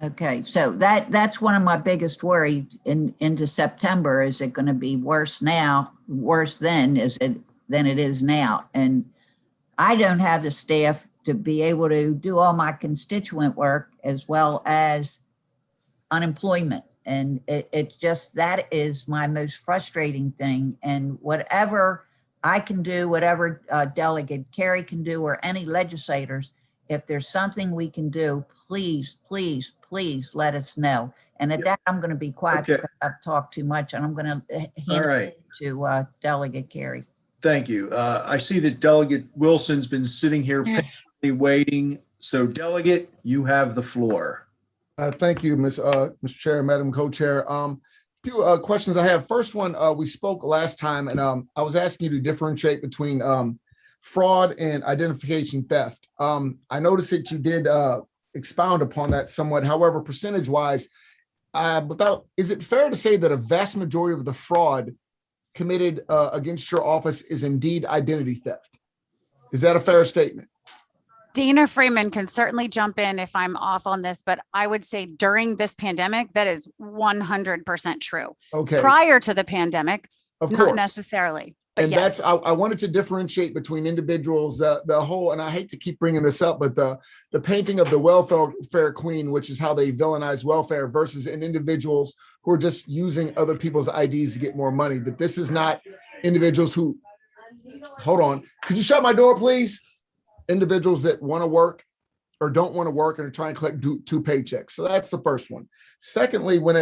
Speaker 1: Okay, so that's one of my biggest worries into September. Is it going to be worse then than it is now? And I don't have the staff to be able to do all my constituent work as well as unemployment. And it's just, that is my most frustrating thing. And whatever I can do, whatever Delegate Carey can do, or any legislators, if there's something we can do, please, please, please let us know. And at that, I'm going to be quiet because I've talked too much, and I'm going to hand it to Delegate Carey.
Speaker 2: Thank you. I see that Delegate Wilson's been sitting here patiently waiting. So Delegate, you have the floor.
Speaker 6: Thank you, Mr. Chair, Madam Co-Chair. Few questions I have. First one, we spoke last time, and I was asking you to differentiate between fraud and identification theft. I noticed that you did expound upon that somewhat. However, percentage-wise, is it fair to say that a vast majority of the fraud committed against your office is indeed identity theft? Is that a fair statement?
Speaker 3: Dana Freeman can certainly jump in if I'm off on this, but I would say during this pandemic, that is 100% true.
Speaker 6: Okay.
Speaker 3: Prior to the pandemic,
Speaker 6: of
Speaker 3: not
Speaker 6: course.
Speaker 3: Necessarily. But
Speaker 6: and
Speaker 3: yes.
Speaker 6: that's, I wanted to differentiate between individuals, the whole, and I hate to keep bringing this up, but the painting of the welfare queen, which is how they villainize welfare, versus individuals who are just using other people's IDs to get more money. That this is not individuals who, hold on, could you shut my door, please? Individuals that want to work or don't want to work and are trying to collect two paychecks. So that's the first one. Secondly, when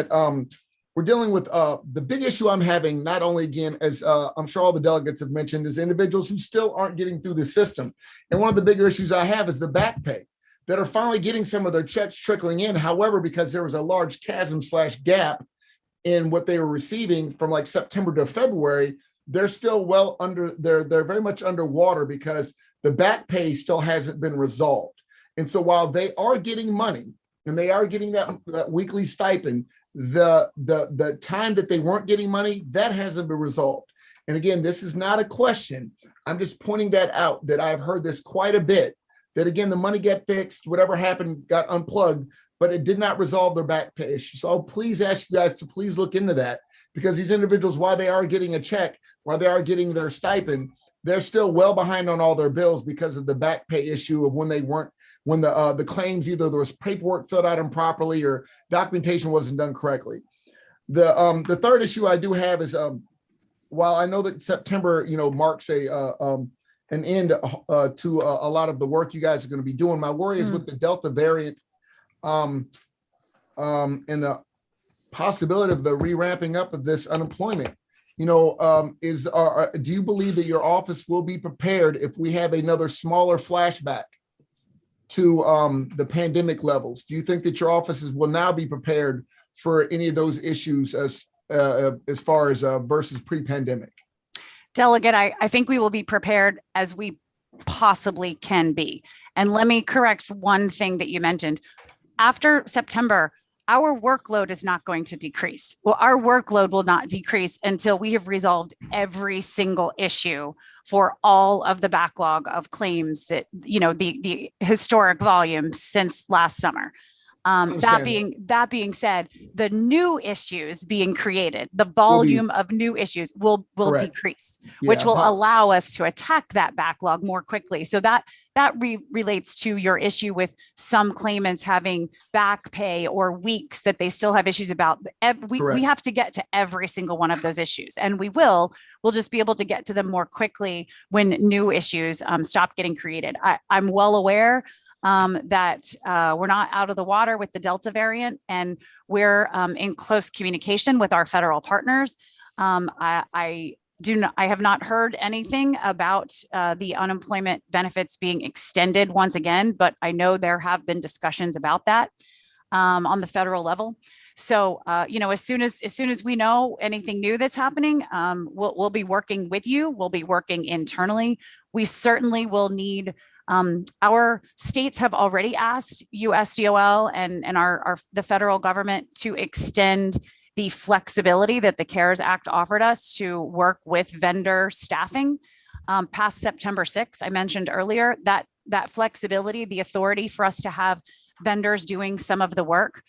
Speaker 6: we're dealing with the big issue I'm having, not only again, as I'm sure all the delegates have mentioned, is individuals who still aren't getting through the system. And one of the bigger issues I have is the back pay, that are finally getting some of their checks trickling in. However, because there was a large chasm/gap in what they were receiving from like September to February, they're still well under, they're very much underwater because the back pay still hasn't been resolved. And so while they are getting money and they are getting that weekly stipend, the time that they weren't getting money, that hasn't been resolved. And again, this is not a question. I'm just pointing that out, that I've heard this quite a bit, that again, the money got fixed, whatever happened got unplugged, but it did not resolve their back pay issue. So I'll please ask you guys to please look into that, because these individuals, while they are getting a check, while they are getting their stipend, they're still well behind on all their bills because of the back pay issue of when the claims, either there was paperwork filled out improperly or documentation wasn't done correctly. The third issue I do have is, while I know that September, marks an end to a lot of the work you guys are going to be doing, my worry is with the Delta variant and the possibility of the re-ramping up of this unemployment. Do you believe that your office will be prepared if we have another smaller flashback to the pandemic levels? Do you think that your offices will now be prepared for any of those issues as far as versus pre-pandemic?
Speaker 3: Delegate, I think we will be prepared as we possibly can be. And let me correct one thing that you mentioned. After September, our workload is not going to decrease. Well, our workload will not decrease until we have resolved every single issue for all of the backlog of claims that, the historic volume since last summer. That being said, the new issues being created, the volume of new issues will decrease, which will allow us to attack that backlog more quickly. So that relates to your issue with some claimants having back pay or weeks that they still have issues about. We have to get to every single one of those issues, and we'll just be able to get to them more quickly when new issues stop getting created. I'm well aware that we're not out of the water with the Delta variant, and we're in close communication with our federal partners. I have not heard anything about the unemployment benefits being extended once again, but I know there have been discussions about that on the federal level. So, as soon as we know anything new that's happening, we'll be working with you. We'll be working internally. We certainly will need. Our states have already asked USDOL and the federal government to extend the flexibility that the CARES Act offered us to work with vendor staffing past September 6th. I mentioned earlier that flexibility, the authority for us to have vendors doing some of the work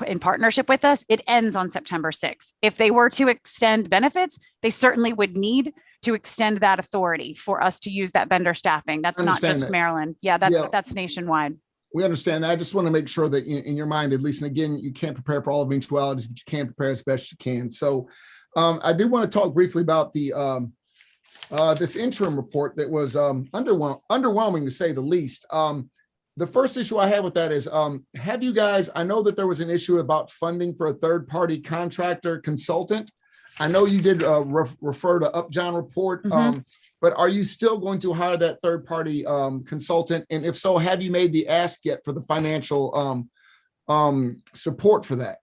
Speaker 3: in partnership with us, it ends on September 6th. If they were to extend benefits, they certainly would need to extend that authority for us to use that vendor staffing. That's not just Maryland. Yeah, that's nationwide.
Speaker 6: We understand that. I just want to make sure that in your mind, at least, and again, you can't prepare for all eventualities, but you can prepare as best you can. So I did want to talk briefly about the this interim report that was underwhelming, to say the least. The first issue I have with that is, have you guys, I know that there was an issue about funding for a third-party contractor consultant. I know you did refer to Upjohn report, but are you still going to hire that third-party consultant? And if so, have you made the ask yet for the financial support for that?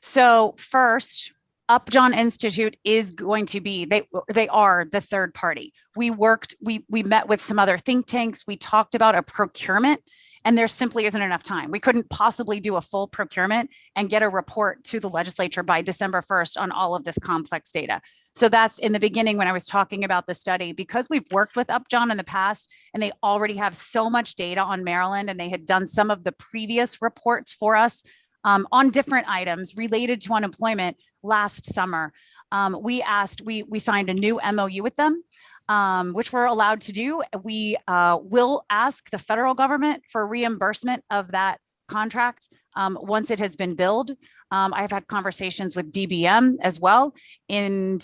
Speaker 3: So first, Upjohn Institute is going to be, they are the third party. We met with some other think tanks. We talked about a procurement, and there simply isn't enough time. We couldn't possibly do a full procurement and get a report to the legislature by December 1st on all of this complex data. So that's in the beginning when I was talking about the study, because we've worked with Upjohn in the past and they already have so much data on Maryland, and they had done some of the previous reports for us on different items related to unemployment last summer. We signed a new MOU with them, which we're allowed to do. We will ask the federal government for reimbursement of that contract once it has been billed. I've had conversations with DBM as well on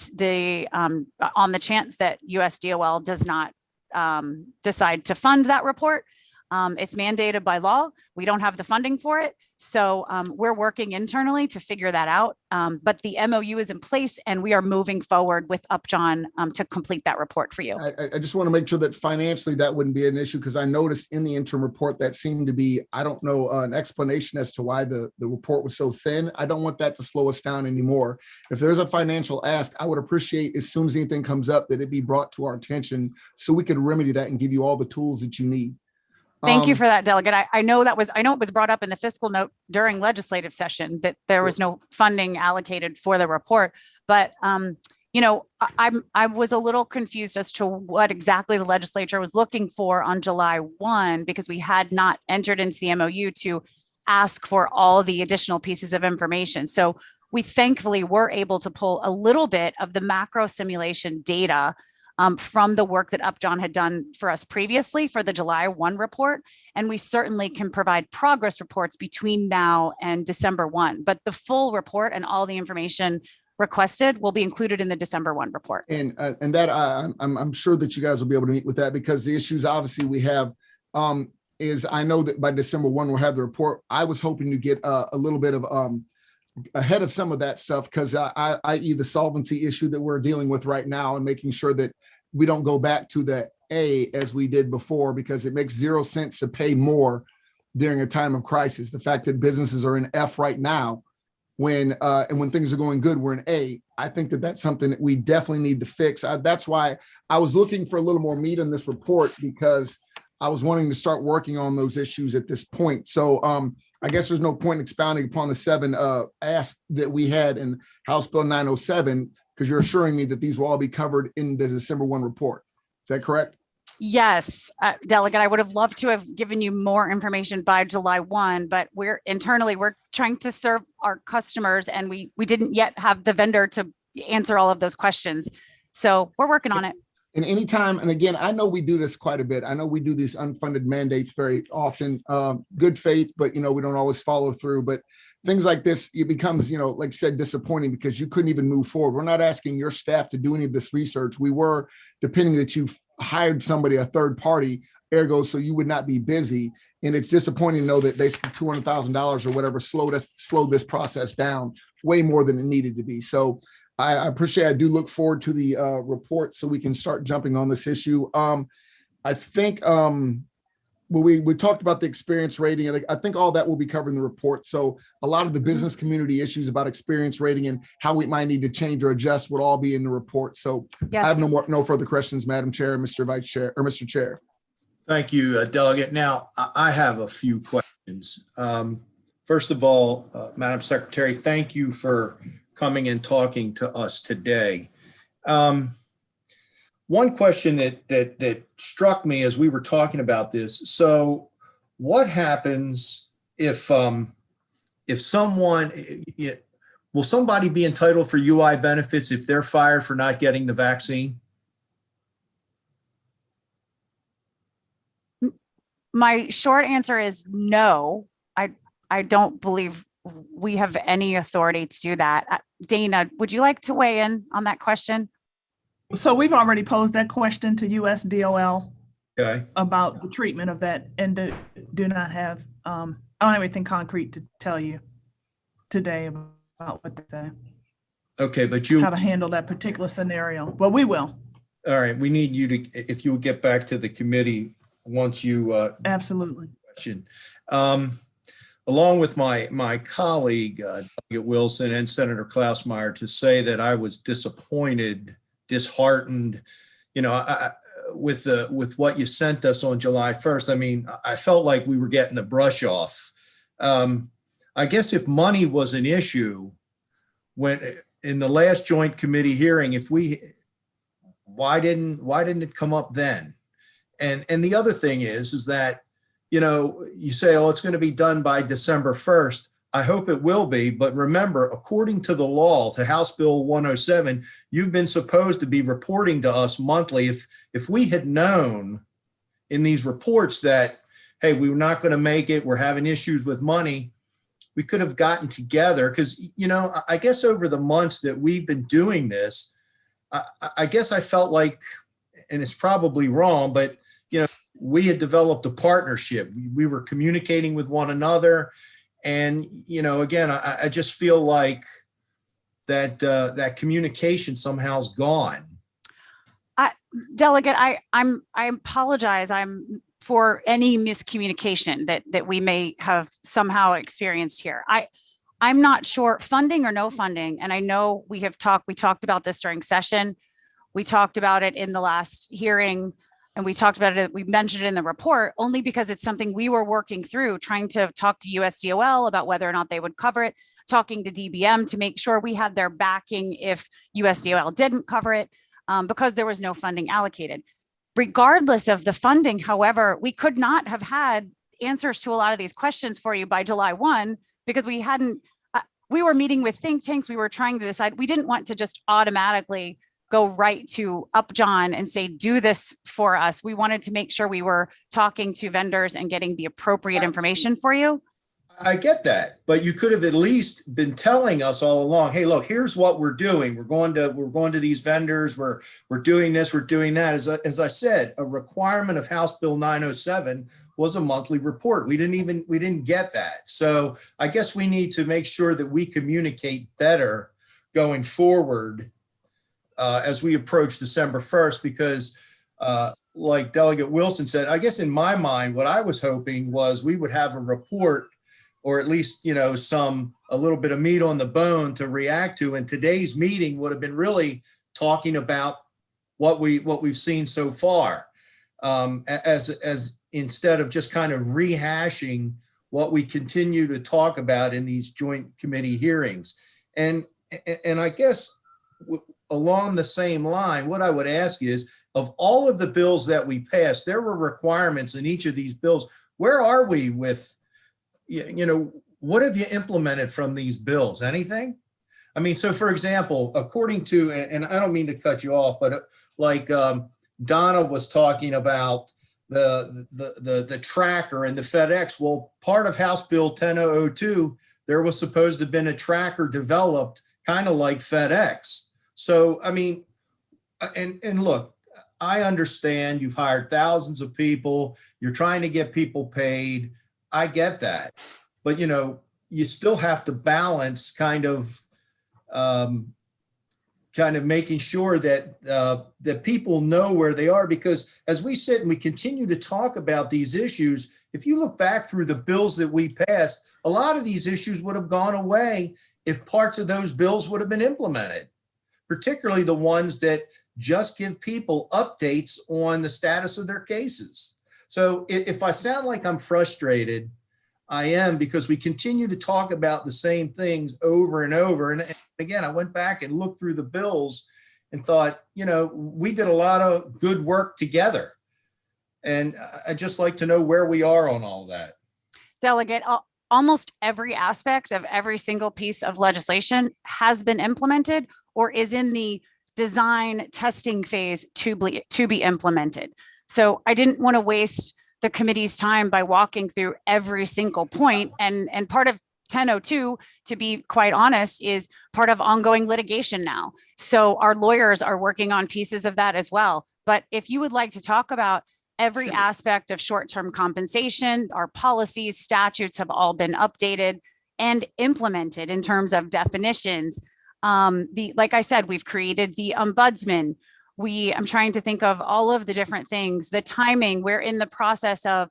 Speaker 3: the chance that USDOL does not decide to fund that report. It's mandated by law. We don't have the funding for it. So we're working internally to figure that out. But the MOU is in place, and we are moving forward with Upjohn to complete that report for you.
Speaker 6: I just want to make sure that financially that wouldn't be an issue, because I noticed in the interim report that seemed to be, I don't know, an explanation as to why the report was so thin. I don't want that to slow us down anymore. If there's a financial ask, I would appreciate, as soon as anything comes up, that it be brought to our attention so we could remedy that and give you all the tools that you need.
Speaker 3: Thank you for that, Delegate. I know it was brought up in the fiscal note during legislative session that there was no funding allocated for the report, but I was a little confused as to what exactly the legislature was looking for on July 1, because we had not entered into the MOU to ask for all the additional pieces of information. So we thankfully were able to pull a little bit of the macro simulation data from the work that Upjohn had done for us previously for the July 1 report. And we certainly can provide progress reports between now and December 1. But the full report and all the information requested will be included in the December 1 report.
Speaker 6: And that I'm sure that you guys will be able to meet with that, because the issues obviously we have is, I know that by December 1 we'll have the report. I was hoping to get a little bit of ahead of some of that stuff, because i.e. the solvency issue that we're dealing with right now, and making sure that we don't go back to the A as we did before, because it makes 0 sense to pay more during a time of crisis. The fact that businesses are in F right now, when things are going good, we're in A. I think that that's something that we definitely need to fix. That's why I was looking for a little more meat in this report, because I was wanting to start working on those issues at this point. So I guess there's no point in expounding upon the 7 asks that we had in House Bill 907, because you're assuring me that these will all be covered in the December 1 report. Is that correct?
Speaker 3: Yes, Delegate, I would have loved to have given you more information by July 1, but we're trying to serve our customers, and we didn't yet have the vendor to answer all of those questions. So we're working on it.
Speaker 6: And anytime, and again, I know we do this quite a bit. I know we do these unfunded mandates very often, good faith, but we don't always follow through. But things like this, it becomes, like I said, disappointing, because you couldn't even move forward. We're not asking your staff to do any of this research. We were depending that you hired somebody, a third party, ergo, so you would not be busy. And it's disappointing to know that basically $200,000 or whatever slowed this process down way more than it needed to be. So I appreciate, I do look forward to the report so we can start jumping on this issue. I think we talked about the experience rating, and I think all that will be covered in the report. So a lot of the business community issues about experience rating and how we might need to change or adjust would all be in the report. So
Speaker 3: yes.
Speaker 6: I have no further questions, Madam Chair, Mr. Vice Chair, or Mr. Chair.
Speaker 2: Thank you, Delegate. Now, I have a few questions. First of all, Madam Secretary, thank you for coming and talking to us today. One question that struck me as we were talking about this. So what happens if someone, will somebody be entitled for UI benefits if they're fired for not getting the vaccine?
Speaker 3: My short answer is no. I don't believe we have any authority to do that. Dana, would you like to weigh in on that question?
Speaker 13: So we've already posed that question to USDOL about the treatment of that, and do not have, I don't have anything concrete to tell you today about what they say.
Speaker 2: Okay, but
Speaker 13: how to handle that particular scenario, but we will.
Speaker 2: All right, we need you to, if you would get back to the committee once you
Speaker 13: absolutely
Speaker 2: question. Along with my colleague, Delegate Wilson and Senator Klausmeyer, to say that I was disappointed, disheartened, with what you sent us on July 1st. I mean, I felt like we were getting the brush off. I guess if money was an issue, when in the last joint committee hearing, why didn't it come up then? And the other thing is that, you say, oh, it's going to be done by December 1st. I hope it will be. But remember, according to the law, to House Bill 107, you've been supposed to be reporting to us monthly. If we had known in these reports that, hey, we were not going to make it, we're having issues with money, we could have gotten together. Because, I guess over the months that we've been doing this, I guess I felt like, and it's probably wrong, but, we had developed a partnership. We were communicating with one another. And, again, I just feel like that communication somehow is gone.
Speaker 3: Delegate, I apologize. For any miscommunication that we may have somehow experienced here. I'm not sure, funding or no funding. And I know we talked about this during session. We talked about it in the last hearing. and we talked about it, we mentioned it in the report, only because it's something we were working through, trying to talk to USDOL about whether or not they would cover it, talking to DBM to make sure we had their backing if USDOL didn't cover it, because there was no funding allocated. Regardless of the funding, however, we could not have had answers to a lot of these questions for you by July 1, because we hadn't, we were meeting with think tanks. We were trying to decide, we didn't want to just automatically go right to Upjohn and say, do this for us. We wanted to make sure we were talking to vendors and getting the appropriate information for you.
Speaker 2: I get that, but you could have at least been telling us all along, hey, look, here's what we're doing. We're going to these vendors. We're doing this, we're doing that. As I said, a requirement of House Bill 907 was a monthly report. We didn't get that. So I guess we need to make sure that we communicate better going forward as we approach December 1st, because like Delegate Wilson said, I guess in my mind, what I was hoping was we would have a report, or at least, a little bit of meat on the bone to react to. And today's meeting would have been really talking about what we've seen so far, as instead of just kind of rehashing what we continue to talk about in these joint committee hearings. And I guess along the same line, what I would ask is, of all of the bills that we passed, there were requirements in each of these bills. Where are we with, what have you implemented from these bills? Anything? I mean, so for example, according to, and I don't mean to cut you off, but like Donna was talking about the tracker and the FedEx. Well, part of House Bill 10002, there was supposed to have been a tracker developed kind of like FedEx. So, I mean, and look, I understand you've hired thousands of people. You're trying to get people paid. I get that, but you still have to balance kind of making sure that that people know where they are, because as we sit and we continue to talk about these issues, if you look back through the bills that we passed, a lot of these issues would have gone away if parts of those bills would have been implemented, particularly the ones that just give people updates on the status of their cases. So if I sound like I'm frustrated, I am, because we continue to talk about the same things over and over. And again, I went back and looked through the bills and thought, we did a lot of good work together. And I'd just like to know where we are on all that.
Speaker 3: Delegate, almost every aspect of every single piece of legislation has been implemented or is in the design testing phase to be implemented. So I didn't want to waste the committee's time by walking through every single point. And part of 1002, to be quite honest, is part of ongoing litigation now. So our lawyers are working on pieces of that as well. But if you would like to talk about every aspect of short-term compensation, our policies, statutes have all been updated and implemented in terms of definitions. Like I said, we've created the ombudsman. I'm trying to think of all of the different things, the timing. We're in the process of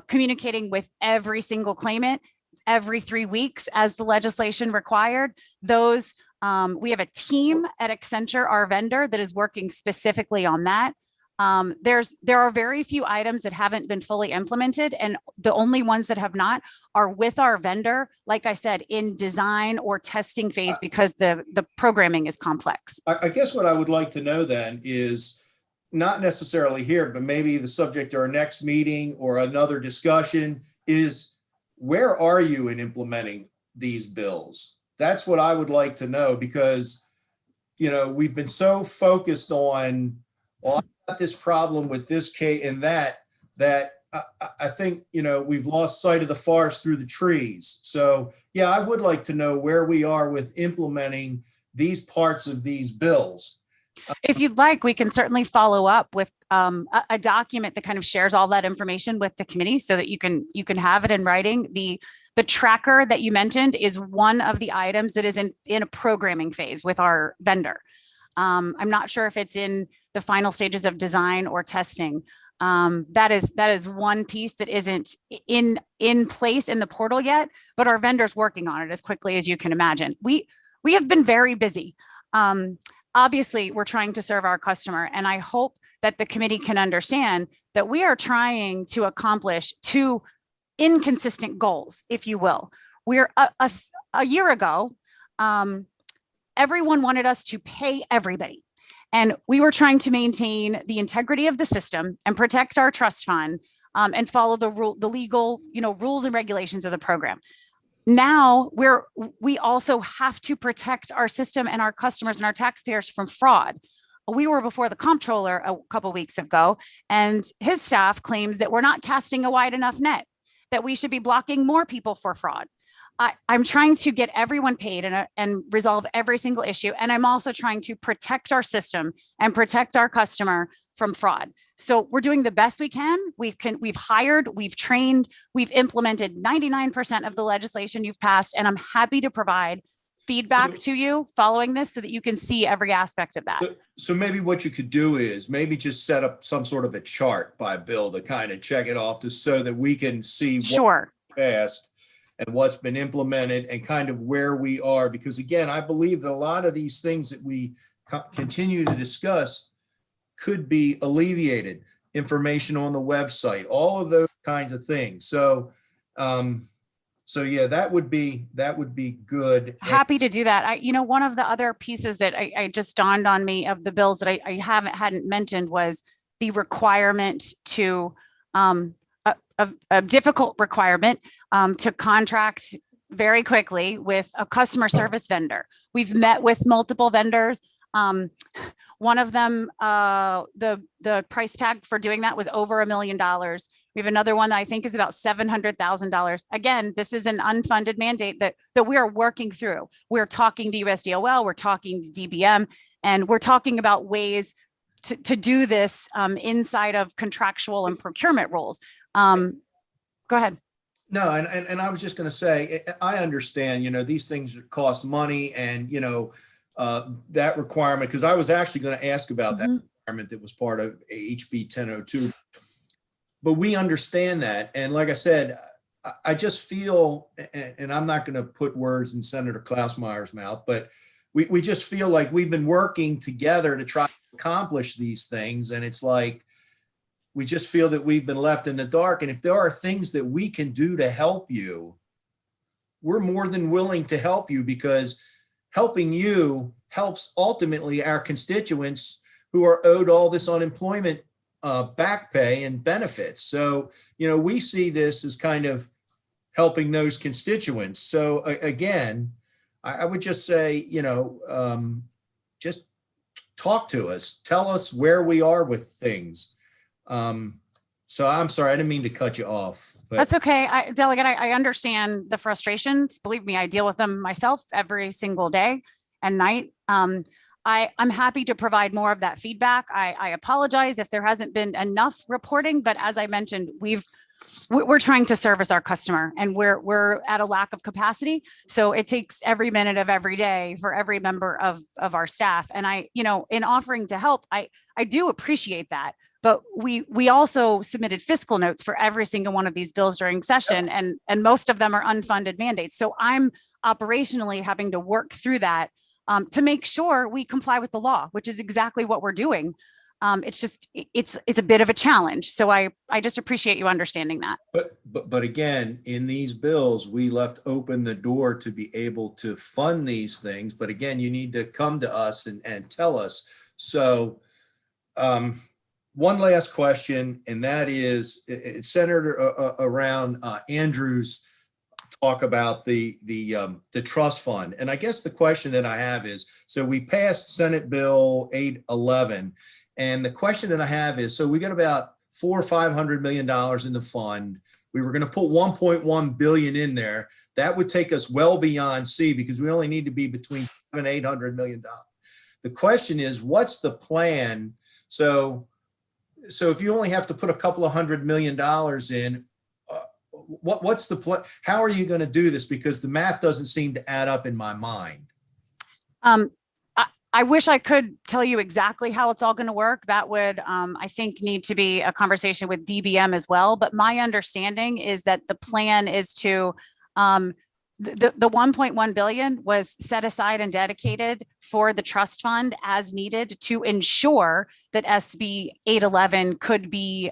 Speaker 3: communicating with every single claimant every 3 weeks as the legislation required. We have a team at Accenture, our vendor, that is working specifically on that. There are very few items that haven't been fully implemented, and the only ones that have not are with our vendor, like I said, in design or testing phase, because the programming is complex.
Speaker 2: I guess what I would like to know then is, not necessarily here, but maybe the subject of our next meeting or another discussion, is where are you in implementing these bills? That's what I would like to know, because, we've been so focused on, this problem with this case and that I think, we've lost sight of the forest through the trees. So yeah, I would like to know where we are with implementing these parts of these bills.
Speaker 3: If you'd like, we can certainly follow up with a document that kind of shares all that information with the committee so that you can have it in writing. The tracker that you mentioned is one of the items that is in a programming phase with our vendor. I'm not sure if it's in the final stages of design or testing. That is one piece that isn't in place in the portal yet, but our vendor's working on it as quickly as you can imagine. We have been very busy. obviously we're trying to serve our customer, and I hope that the committee can understand that we are trying to accomplish two inconsistent goals, if you will. We're a year ago, everyone wanted us to pay everybody. And we were trying to maintain the integrity of the system and protect our trust fund, and follow the legal, rules and regulations of the program. Now we also have to protect our system and our customers and our taxpayers from fraud. We were before the comptroller a couple of weeks ago, and his staff claims that we're not casting a wide enough net, that we should be blocking more people for fraud. I'm trying to get everyone paid and resolve every single issue. And I'm also trying to protect our system and protect our customer from fraud. So we're doing the best we can. We've hired, we've trained, we've implemented 99% of the legislation you've passed. And I'm happy to provide feedback to you following this so that you can see every aspect of that.
Speaker 2: So maybe what you could do is maybe just set up some sort of a chart by bill to kind of check it off, just so that we can see what passed and what's been implemented and kind of where we are. Because again, I believe that a lot of these things that we continue to discuss could be alleviated. Information on the website, all of those kinds of things. So yeah, that would be good.
Speaker 3: Happy to do that. One of the other pieces that I just dawned on me of the bills that I hadn't mentioned was the requirement to, a difficult requirement to contract very quickly with a customer service vendor. We've met with multiple vendors. One of them, the price tag for doing that was over $1 million. We have another one that I think is about $700,000. Again, this is an unfunded mandate that we are working through. We're talking to USDOL, we're talking to DBM, and we're talking about ways to do this inside of contractual and procurement rules. Go ahead.
Speaker 2: No, and I was just going to say, I understand, these things cost money, and, that requirement, because I was actually going to ask about that requirement that was part of HB 1002. But we understand that. And like I said, I just feel, and I'm not going to put words in Senator Klausmeyer's mouth, but we just feel like we've been working together to try to accomplish these things. And it's like, we just feel that we've been left in the dark. And if there are things that we can do to help you, we're more than willing to help you, because helping you helps ultimately our constituents who are owed all this unemployment back pay and benefits. So, we see this as kind of helping those constituents. So again, I would just say, just talk to us, tell us where we are with things. So I'm sorry, I didn't mean to cut you off. But
Speaker 3: that's okay. Delegate, I understand the frustrations. Believe me, I deal with them myself every single day and night. I'm happy to provide more of that feedback. I apologize if there hasn't been enough reporting, but as I mentioned, we're trying to service our customer, and we're at a lack of capacity. So it takes every minute of every day for every member of our staff. And in offering to help, I do appreciate that. But we also submitted fiscal notes for every single one of these bills during session, and most of them are unfunded mandates. So I'm operationally having to work through that to make sure we comply with the law, which is exactly what we're doing. It's a bit of a challenge. So I just appreciate you understanding that.
Speaker 2: But again, in these bills, we left open the door to be able to fund these things. But again, you need to come to us and tell us. So one last question, and that is, it's centered around Andrew's talk about the trust fund. And I guess the question that I have is, so we passed Senate Bill 811, and the question that I have is, so we got about $400 or $500 million in the fund. We were going to put 1.1 billion in there. That would take us well beyond C, because we only need to be between $700 and $800 million. The question is, what's the plan? So if you only have to put a couple of $100 million in, what's the plan? How are you going to do this? Because the math doesn't seem to add up in my mind.
Speaker 3: I wish I could tell you exactly how it's all going to work. That would, I think, need to be a conversation with DBM as well. But my understanding is that the plan is to the 1.1 billion was set aside and dedicated for the trust fund as needed to ensure that SB 811 could be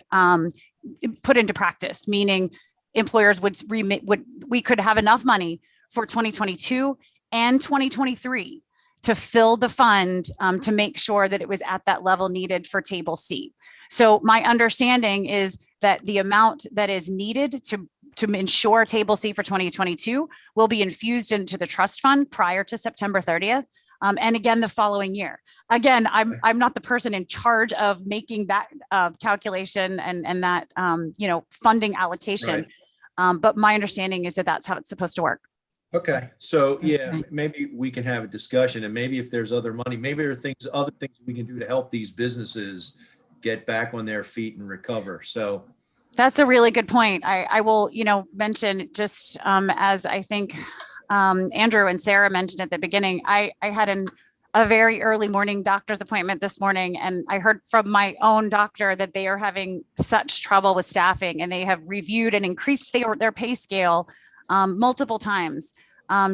Speaker 3: put into practice, meaning employers we could have enough money for 2022 and 2023 to fill the fund to make sure that it was at that level needed for Table C. So my understanding is that the amount that is needed to ensure Table C for 2022 will be infused into the trust fund prior to September 30th. And again, the following year. Again, I'm not the person in charge of making that calculation and that funding allocation.
Speaker 2: Right.
Speaker 3: But my understanding is that that's how it's supposed to work.
Speaker 2: Okay, so yeah, maybe we can have a discussion, and maybe if there's other money, maybe there are other things we can do to help these businesses get back on their feet and recover. So
Speaker 3: that's a really good point. I will, mention just as I think Andrew and Sarah mentioned at the beginning, I had a very early morning doctor's appointment this morning, and I heard from my own doctor that they are having such trouble with staffing, and they have reviewed and increased their pay scale multiple times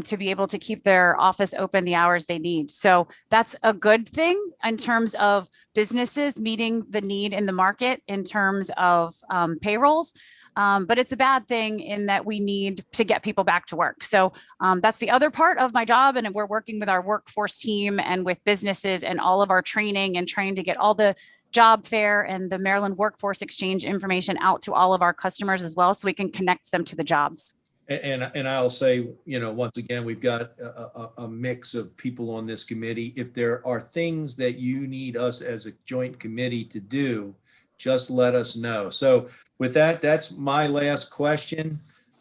Speaker 3: to be able to keep their office open the hours they need. So that's a good thing in terms of businesses meeting the need in the market in terms of payrolls. But it's a bad thing in that we need to get people back to work. So that's the other part of my job. And we're working with our workforce team and with businesses and all of our training and trying to get all the job fair and the Maryland Workforce Exchange information out to all of our customers as well, so we can connect them to the jobs.
Speaker 2: And I'll say, once again, we've got a mix of people on this committee. If there are things that you need us as a joint committee to do, just let us know. So with that, that's my last question.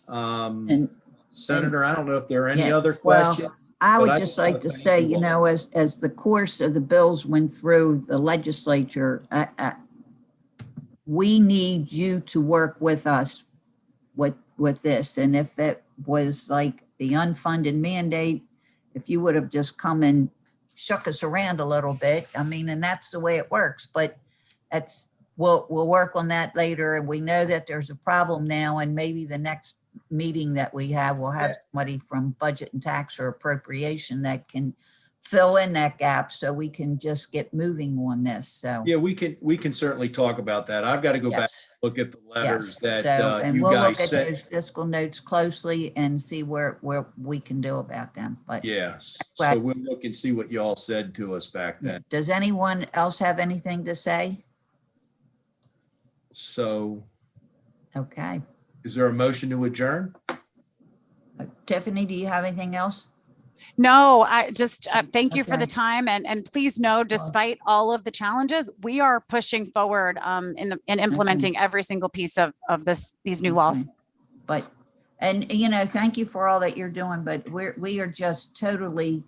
Speaker 2: Senator, I don't know if there are any other questions.
Speaker 1: I would just like to say, as the course of the bills went through the legislature, we need you to work with us with this. And if it was like the unfunded mandate, if you would have just come and shook us around a little bit, and that's the way it works, but we'll work on that later. And we know that there's a problem now, and maybe the next meeting that we have, we'll have somebody from budget and tax or appropriation that can fill in that gap so we can just get moving on this. So
Speaker 2: yeah, we can certainly talk about that. I've got to go back and look at the letters that
Speaker 1: and
Speaker 2: you
Speaker 1: we'll
Speaker 2: guys
Speaker 1: look at
Speaker 2: sent.
Speaker 1: those fiscal notes closely and see where we can do about them. But
Speaker 2: Yes, so we'll look and see what y'all said to us back then.
Speaker 1: Does anyone else have anything to say?
Speaker 2: So
Speaker 1: okay,
Speaker 2: is there a motion to adjourn?
Speaker 1: Tiffany, do you have anything else?
Speaker 3: No, I just thank you for the time, and please know, despite all of the challenges, we are pushing forward in implementing every single piece of these new laws.
Speaker 1: But thank you for all that you're doing. But we are just totally.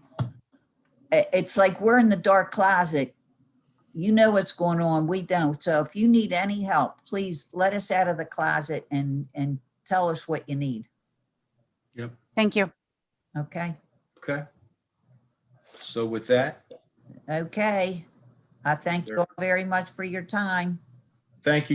Speaker 1: It's like we're in the dark closet. You know what's going on. We don't. So if you need any help, please let us out of the closet and tell us what you need.
Speaker 2: Yep.
Speaker 3: Thank you.
Speaker 1: Okay.
Speaker 2: Okay. So with that.
Speaker 1: Okay. I thank you all very much for your time.
Speaker 2: Thank you.